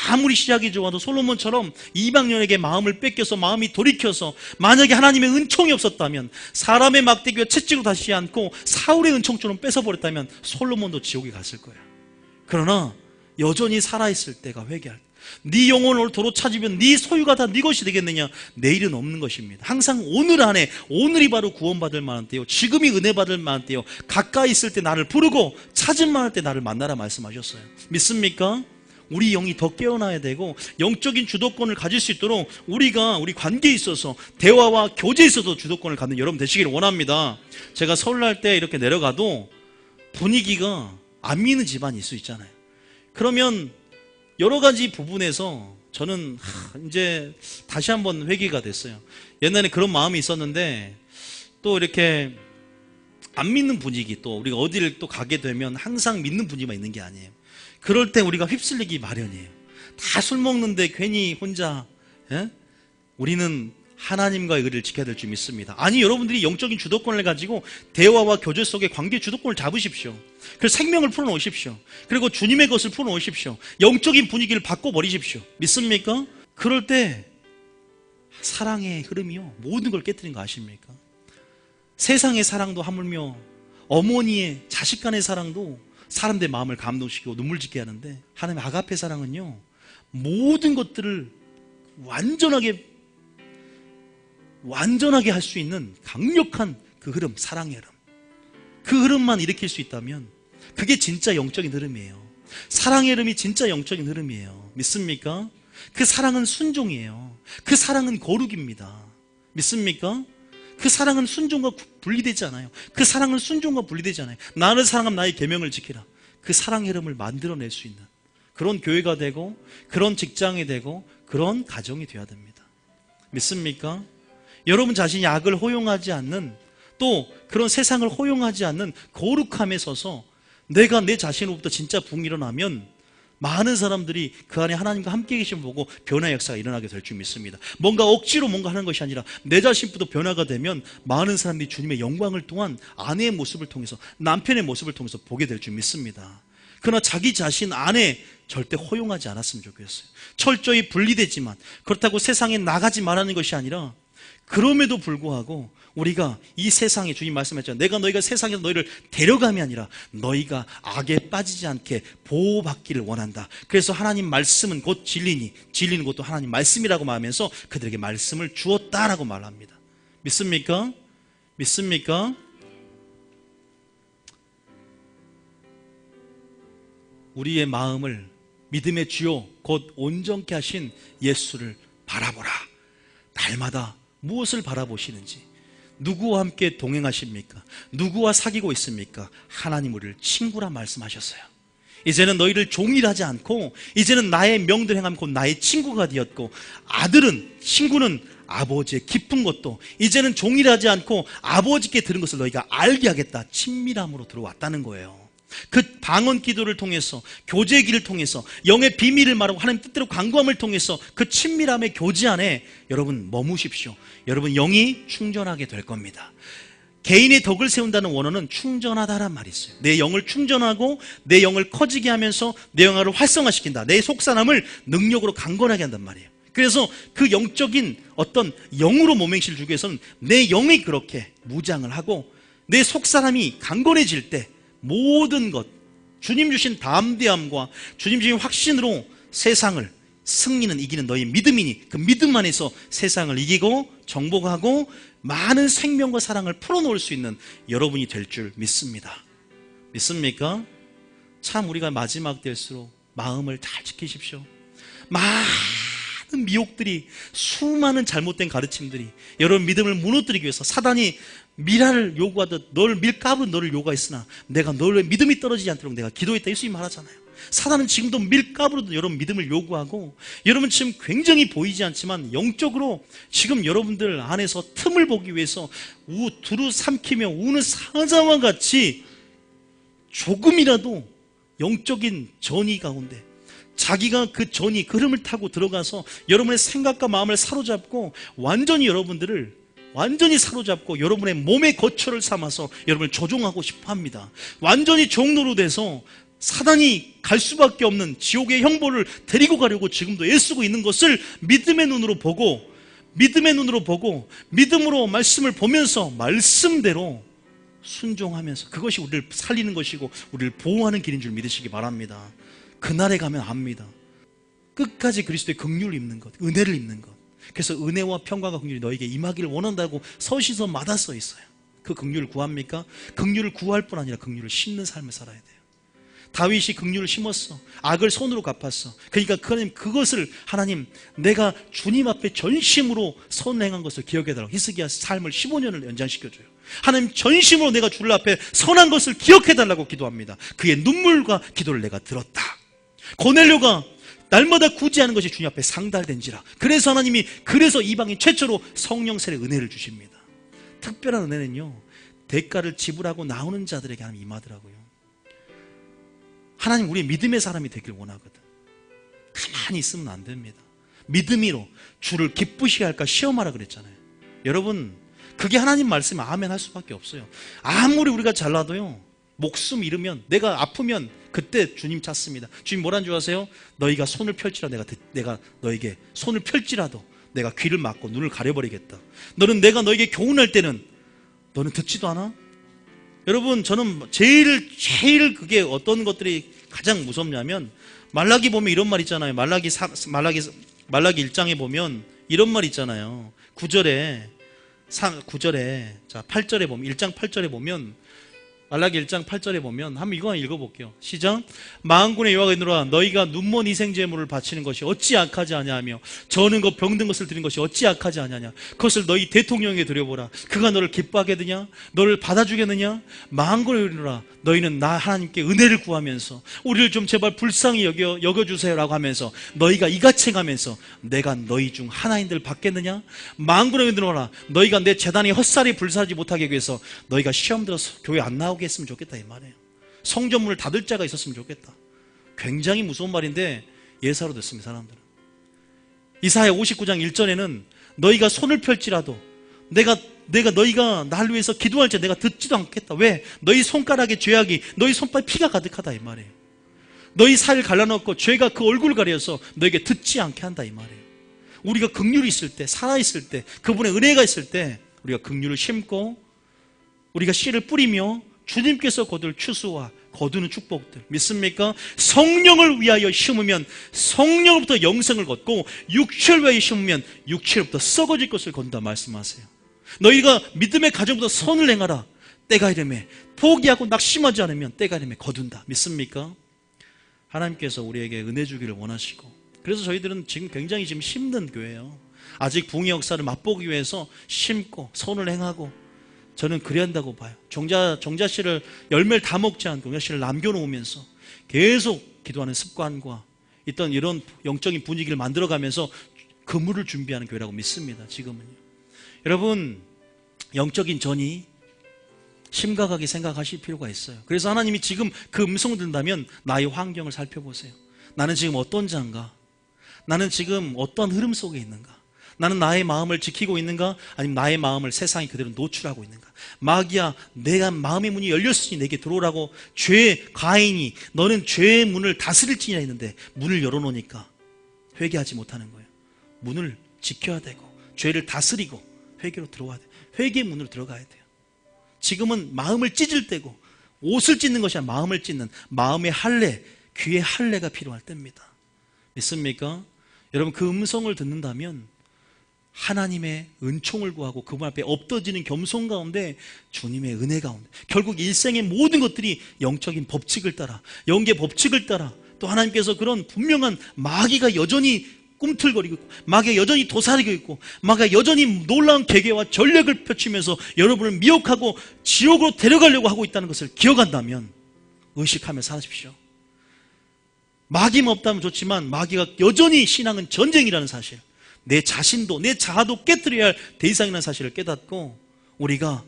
아무리 시작이 좋아도 솔로몬처럼 이방인에게 마음을 뺏겨서 마음이 돌이켜서 만약에 하나님의 은총이 없었다면, 사람의 막대기와 채찍으로 다시 않고 사울의 은총처럼 뺏어버렸다면 솔로몬도 지옥에 갔을 거예요. 그러나 여전히 살아있을 때가 회개할 때, 네 영혼을 도로 찾으면 네 소유가 다 네 것이 되겠느냐? 내일은 없는 것입니다. 항상 오늘 안에, 오늘이 바로 구원받을 만한 때요, 지금이 은혜 받을 만한 때요, 가까이 있을 때 나를 부르고 찾을 만할 때 나를 만나라 말씀하셨어요. 믿습니까? 우리 영이 더 깨어나야 되고 영적인 주도권을 가질 수 있도록 우리가 우리 관계에 있어서 대화와 교제에 있어서 주도권을 갖는 여러분 되시기를 원합니다. 제가 설날 때 이렇게 내려가도 분위기가 안 미는 집안이 있을 수 있잖아요. 그러면 여러 가지 부분에서 저는 이제 다시 한번 회개가 됐어요. 옛날에 그런 마음이 있었는데 또 이렇게 안 믿는 분위기, 또 우리가 어디를 또 가게 되면 항상 믿는 분위기만 있는 게 아니에요. 그럴 때 우리가 휩쓸리기 마련이에요. 다 술 먹는데 괜히 혼자, 예? 우리는 하나님과의 의리를 지켜야 될 줄 믿습니다. 아니, 여러분들이 영적인 주도권을 가지고 대화와 교제 속에 관계 주도권을 잡으십시오. 그래서 생명을 풀어놓으십시오. 그리고 주님의 것을 풀어놓으십시오. 영적인 분위기를 바꿔버리십시오. 믿습니까? 그럴 때 사랑의 흐름이요, 모든 걸 깨뜨린 거 아십니까? 세상의 사랑도 하물며 어머니의 자식 간의 사랑도 사람들의 마음을 감동시키고 눈물 짓게 하는데, 하나님의 아가페 사랑은요, 모든 것들을 완전하게 할 수 있는 강력한 그 흐름, 사랑의 흐름, 그 흐름만 일으킬 수 있다면 그게 진짜 영적인 흐름이에요. 사랑의 흐름이 진짜 영적인 흐름이에요. 믿습니까? 그 사랑은 순종이에요. 그 사랑은 거룩입니다. 믿습니까? 그 사랑은 순종과 분리되지 않아요. 그 사랑은 순종과 분리되지 않아요. 나를 사랑하면 나의 계명을 지키라. 그 사랑의 흐름을 만들어낼 수 있는 그런 교회가 되고, 그런 직장이 되고, 그런 가정이 되어야 됩니다. 믿습니까? 여러분 자신이 악을 허용하지 않는, 또 그런 세상을 허용하지 않는 거룩함에 서서 내가 내 자신으로부터 진짜 부흥이 일어나면 많은 사람들이 그 안에 하나님과 함께 계심을 보고 변화의 역사가 일어나게 될 줄 믿습니다. 뭔가 억지로 뭔가 하는 것이 아니라 내 자신부터 변화가 되면 많은 사람들이 주님의 영광을 통한 아내의 모습을 통해서, 남편의 모습을 통해서 보게 될 줄 믿습니다. 그러나 자기 자신 안에 절대 허용하지 않았으면 좋겠어요. 철저히 분리되지만, 그렇다고 세상에 나가지 말라는 것이 아니라, 그럼에도 불구하고 우리가 이 세상에, 주님 말씀하셨잖아요. 내가 너희가 세상에서 너희를 데려감이 아니라 너희가 악에 빠지지 않게 보호받기를 원한다. 그래서 하나님 말씀은 곧 진리니 진리는 곧또 하나님 말씀이라고 말하면서 그들에게 말씀을 주었다라고 말합니다. 믿습니까? 믿습니까? 우리의 마음을 믿음의 주요 곧 온전케 하신 예수를 바라보라. 날마다 무엇을 바라보시는지, 누구와 함께 동행하십니까? 누구와 사귀고 있습니까? 하나님 우리를 친구라 말씀하셨어요. 이제는 너희를 종이라 하지 않고 이제는 나의 명들 행하면 곧 나의 친구가 되었고, 아들은, 친구는 아버지의 깊은 것도 이제는 종이라 하지 않고 아버지께 들은 것을 너희가 알게 하겠다. 친밀함으로 들어왔다는 거예요. 그 방언 기도를 통해서, 교제의 길을 통해서, 영의 비밀을 말하고 하나님 뜻대로 간구함을 통해서 그 친밀함의 교제 안에 여러분 머무십시오. 여러분 영이 충전하게 될 겁니다. 개인의 덕을 세운다는 원어는 충전하다란 말이 있어요. 내 영을 충전하고 내 영을 커지게 하면서 내 영화를 활성화시킨다. 내 속사람을 능력으로 강건하게 한단 말이에요. 그래서 그 영적인 어떤 영으로 몸행실을 주기 위해서는 내 영이 그렇게 무장을 하고 내 속사람이 강건해질 때 모든 것, 주님 주신 담대함과 주님 주신 확신으로 세상을, 승리는 이기는 너희 믿음이니 그 믿음 안에서 세상을 이기고 정복하고 많은 생명과 사랑을 풀어놓을 수 있는 여러분이 될 줄 믿습니다. 믿습니까? 참 우리가 마지막 될수록 마음을 잘 지키십시오. 많은 미혹들이, 수많은 잘못된 가르침들이 여러분 믿음을 무너뜨리기 위해서 사단이 미라를 요구하듯 널 밀가부로 너를 요구했으나 내가 너의 믿음이 떨어지지 않도록 내가 기도했다. 예수님 말하잖아요. 사단은 지금도 밀가부로도 여러분 믿음을 요구하고, 여러분 지금 굉장히 보이지 않지만 영적으로 지금 여러분들 안에서 틈을 보기 위해서 두루 삼키며 우는 사자와 같이 조금이라도 영적인 전이 가운데 자기가 그 전이 그 흐름을 타고 들어가서 여러분의 생각과 마음을 사로잡고 완전히 여러분들을 완전히 사로잡고 여러분의 몸의 거처를 삼아서 여러분을 조종하고 싶어 합니다. 완전히 종로로 돼서 사단이 갈 수밖에 없는 지옥의 형벌을 데리고 가려고 지금도 애쓰고 있는 것을 믿음의 눈으로 보고, 믿음으로 말씀을 보면서 말씀대로 순종하면서 그것이 우리를 살리는 것이고 우리를 보호하는 길인 줄 믿으시기 바랍니다. 그날에 가면 압니다. 끝까지 그리스도의 긍휼을 입는 것, 은혜를 입는 것. 그래서 은혜와 평강과 긍휼이 너에게 임하기를 원한다고 서신서마다 써 있어요. 그 긍휼을 구합니까? 긍휼을 구할 뿐 아니라 긍휼을 심는 삶을 살아야 돼요. 다윗이 긍휼을 심었어. 악을 손으로 갚았어. 그러니까 그것을 하나님, 내가 주님 앞에 전심으로 선행한 것을 기억해달라고 히스기야 삶을 15년을 연장시켜줘요. 하나님, 전심으로 내가 주를 앞에 선한 것을 기억해달라고 기도합니다. 그의 눈물과 기도를 내가 들었다. 고넬료가 날마다 구제하는 것이 주님 앞에 상달된지라. 그래서 하나님이 그래서 이방인 최초로 성령 세례 은혜를 주십니다. 특별한 은혜는요, 대가를 지불하고 나오는 자들에게 하나님 임하더라고요. 하나님 우리 믿음의 사람이 되길 원하거든. 가만히 있으면 안 됩니다. 믿음으로 주를 기쁘시게 할까 시험하라 그랬잖아요. 여러분, 그게 하나님 말씀에 아멘 할 수밖에 없어요. 아무리 우리가 잘나도요, 목숨 잃으면, 내가 아프면 그때 주님 찾습니다. 주님 뭐란 줄 아세요? 너희가 손을 펼치라. 내가 너에게 손을 펼지라도 내가 귀를 막고 눈을 가려버리겠다. 너는 내가 너에게 교훈할 때는 너는 듣지도 않아? 여러분, 저는 제일 그게 어떤 것들이 가장 무섭냐면, 말라기 보면 이런 말 있잖아요. 말라기 1장에 보면 이런 말 있잖아요. 9절에 자 8절에 보면, 1장 8절에 보면, 말라기 1장 8절에 보면, 한번 이거 읽어볼게요. 시작. 만군의 여호와가 이르노라, 너희가 눈먼 희생제물을 바치는 것이 어찌 악하지 아니하며 저는 것 병든 것을 드린 것이 어찌 악하지 아니하냐. 그것을 너희 대통령에게 드려보라. 그가 너를 기뻐하게 되냐? 너를 받아주겠느냐? 만군의 이르노라, 너희는 나 하나님께 은혜를 구하면서 우리를 좀 제발 불쌍히 여겨주세요라고 하면서 너희가 이같이 행하면서 내가 너희 중 하나인들 받겠느냐? 만군의 이르노라, 너희가 내 재단에 헛살이 불사하지 못하게 위해서 너희가 시험 들어서 교회 안 나오게 했으면 좋겠다 이 말이에요. 성전문을 닫을 자가 있었으면 좋겠다. 굉장히 무서운 말인데 예사로 듣습니다, 사람들은. 이사야 59장 1절에는 너희가 손을 펼지라도 내가 너희가 날 위해서 기도할 때 내가 듣지도 않겠다. 왜? 너희 손가락에 죄악이, 너희 손발에 피가 가득하다 이 말이에요. 너희 살을 갈라놓고 죄가 그 얼굴을 가려서 너에게 듣지 않게 한다 이 말이에요. 우리가 긍휼이 있을 때, 살아있을 때, 그분의 은혜가 있을 때 우리가 긍휼을 심고 우리가 씨를 뿌리며 주님께서 거둘 추수와 거두는 축복들 믿습니까? 성령을 위하여 심으면 성령으로부터 영생을 걷고 육체를 위하여 심으면 육체로부터 썩어질 것을 건다 말씀하세요. 너희가 믿음의 가정부터 선을 행하라. 때가 이르매 포기하고 낙심하지 않으면 때가 이르매 거둔다. 믿습니까? 하나님께서 우리에게 은혜 주기를 원하시고, 그래서 저희들은 지금 굉장히 힘든 교회예요. 아직 부흥의 역사를 맛보기 위해서 심고 선을 행하고, 저는 그래야 한다고 봐요. 정자씨를 열매를 다 먹지 않고 정자씨를 남겨놓으면서 계속 기도하는 습관과 있던 이런 영적인 분위기를 만들어가면서 그물을 준비하는 교회라고 믿습니다. 지금은요. 여러분, 영적인 전이 심각하게 생각하실 필요가 있어요. 그래서 하나님이 지금 그 음성을 듣는다면 나의 환경을 살펴보세요. 나는 지금 어떤 자인가? 나는 지금 어떤 흐름 속에 있는가? 나는 나의 마음을 지키고 있는가? 아니면 나의 마음을 세상에 그대로 노출하고 있는가? 마귀야, 내가 마음의 문이 열렸으니 내게 들어오라고 가인이 너는 죄의 문을 다스릴지니라 했는데 문을 열어놓으니까 회개하지 못하는 거예요. 문을 지켜야 되고 죄를 다스리고 회개로 들어와야 돼요. 회개의 문으로 들어가야 돼요. 지금은 마음을 찢을 때고 옷을 찢는 것이 아니라 마음을 찢는 마음의 할례, 귀의 할례가 필요할 때입니다. 믿습니까? 여러분, 그 음성을 듣는다면 하나님의 은총을 구하고 그분 앞에 엎어지는 겸손 가운데 주님의 은혜 가운데 결국 일생의 모든 것들이 영적인 법칙을 따라, 영계 법칙을 따라, 또 하나님께서 그런 분명한 마귀가 여전히 꿈틀거리고 있고 마귀가 여전히 도사리고 있고 마귀가 여전히 놀라운 계계와 전략을 펼치면서 여러분을 미혹하고 지옥으로 데려가려고 하고 있다는 것을 기억한다면 의식하며 사십시오. 마귀만 없다면 좋지만 마귀가 여전히 신앙은 전쟁이라는 사실, 내 자신도 내 자아도 깨뜨려야 할 대상이라는 사실을 깨닫고, 우리가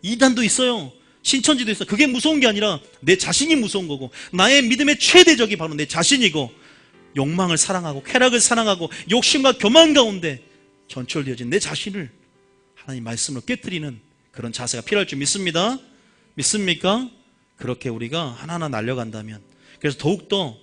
이단도 있어요, 신천지도 있어요. 그게 무서운 게 아니라 내 자신이 무서운 거고, 나의 믿음의 최대적이 바로 내 자신이고, 욕망을 사랑하고 쾌락을 사랑하고 욕심과 교만 가운데 전철되어진 내 자신을 하나님 말씀으로 깨뜨리는 그런 자세가 필요할 줄 믿습니다. 믿습니까? 그렇게 우리가 하나하나 날려간다면, 그래서 더욱더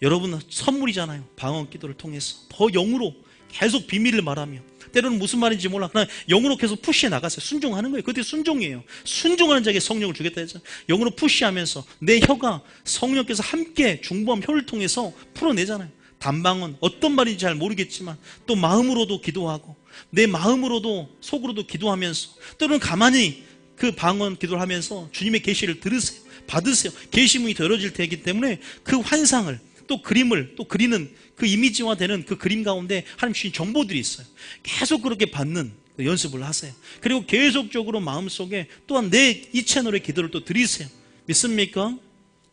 여러분 선물이잖아요. 방언 기도를 통해서 더 영으로 계속 비밀을 말하며, 때로는 무슨 말인지 몰라 그냥 영으로 계속 푸시해 나가세요. 순종하는 거예요. 그때 순종이에요. 순종하는 자에게 성령을 주겠다 했죠. 영으로 푸시하면서 내 혀가 성령께서 함께 중보함 혀를 통해서 풀어내잖아요. 단방언 어떤 말인지 잘 모르겠지만 또 마음으로도 기도하고 내 마음으로도 속으로도 기도하면서, 때로는 가만히 그 방언 기도를 하면서 주님의 계시를 들으세요. 받으세요. 계시문이 더 열어질 테기 때문에 그 환상을 또 그림을 또 그리는 그 이미지화되는 그 그림 가운데 하나님 주신 정보들이 있어요. 계속 그렇게 받는 연습을 하세요. 그리고 계속적으로 마음속에 또한 내 이 채널의 기도를 또 드리세요. 믿습니까?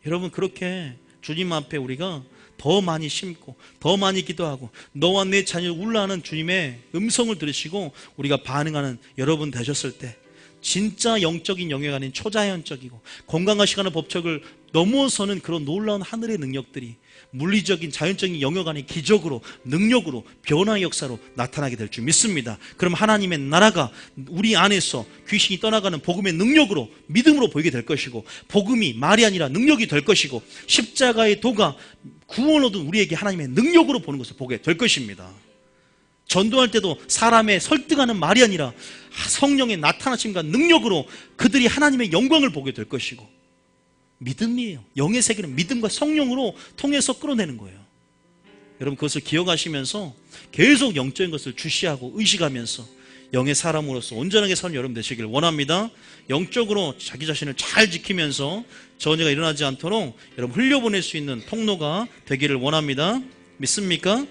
여러분, 그렇게 주님 앞에 우리가 더 많이 심고 더 많이 기도하고 너와 내 자녀를 울라하는 주님의 음성을 들으시고 우리가 반응하는 여러분 되셨을 때 진짜 영적인 영역 아닌 초자연적이고 건강하시고 하는 법칙을 넘어서는 그런 놀라운 하늘의 능력들이 물리적인 자연적인 영역 안에 기적으로 능력으로 변화의 역사로 나타나게 될 줄 믿습니다. 그럼 하나님의 나라가 우리 안에서 귀신이 떠나가는 복음의 능력으로 믿음으로 보이게 될 것이고 복음이 말이 아니라 능력이 될 것이고 십자가의 도가 구원을 얻은 우리에게 하나님의 능력으로 보는 것을 보게 될 것입니다. 전도할 때도 사람의 설득하는 말이 아니라 성령의 나타나심과 능력으로 그들이 하나님의 영광을 보게 될 것이고 믿음이에요. 영의 세계는 믿음과 성령으로 통해서 끌어내는 거예요. 여러분 그것을 기억하시면서 계속 영적인 것을 주시하고 의식하면서 영의 사람으로서 온전하게 사는 여러분 되시길 원합니다. 영적으로 자기 자신을 잘 지키면서 전이가 일어나지 않도록 여러분 흘려보낼 수 있는 통로가 되기를 원합니다. 믿습니까?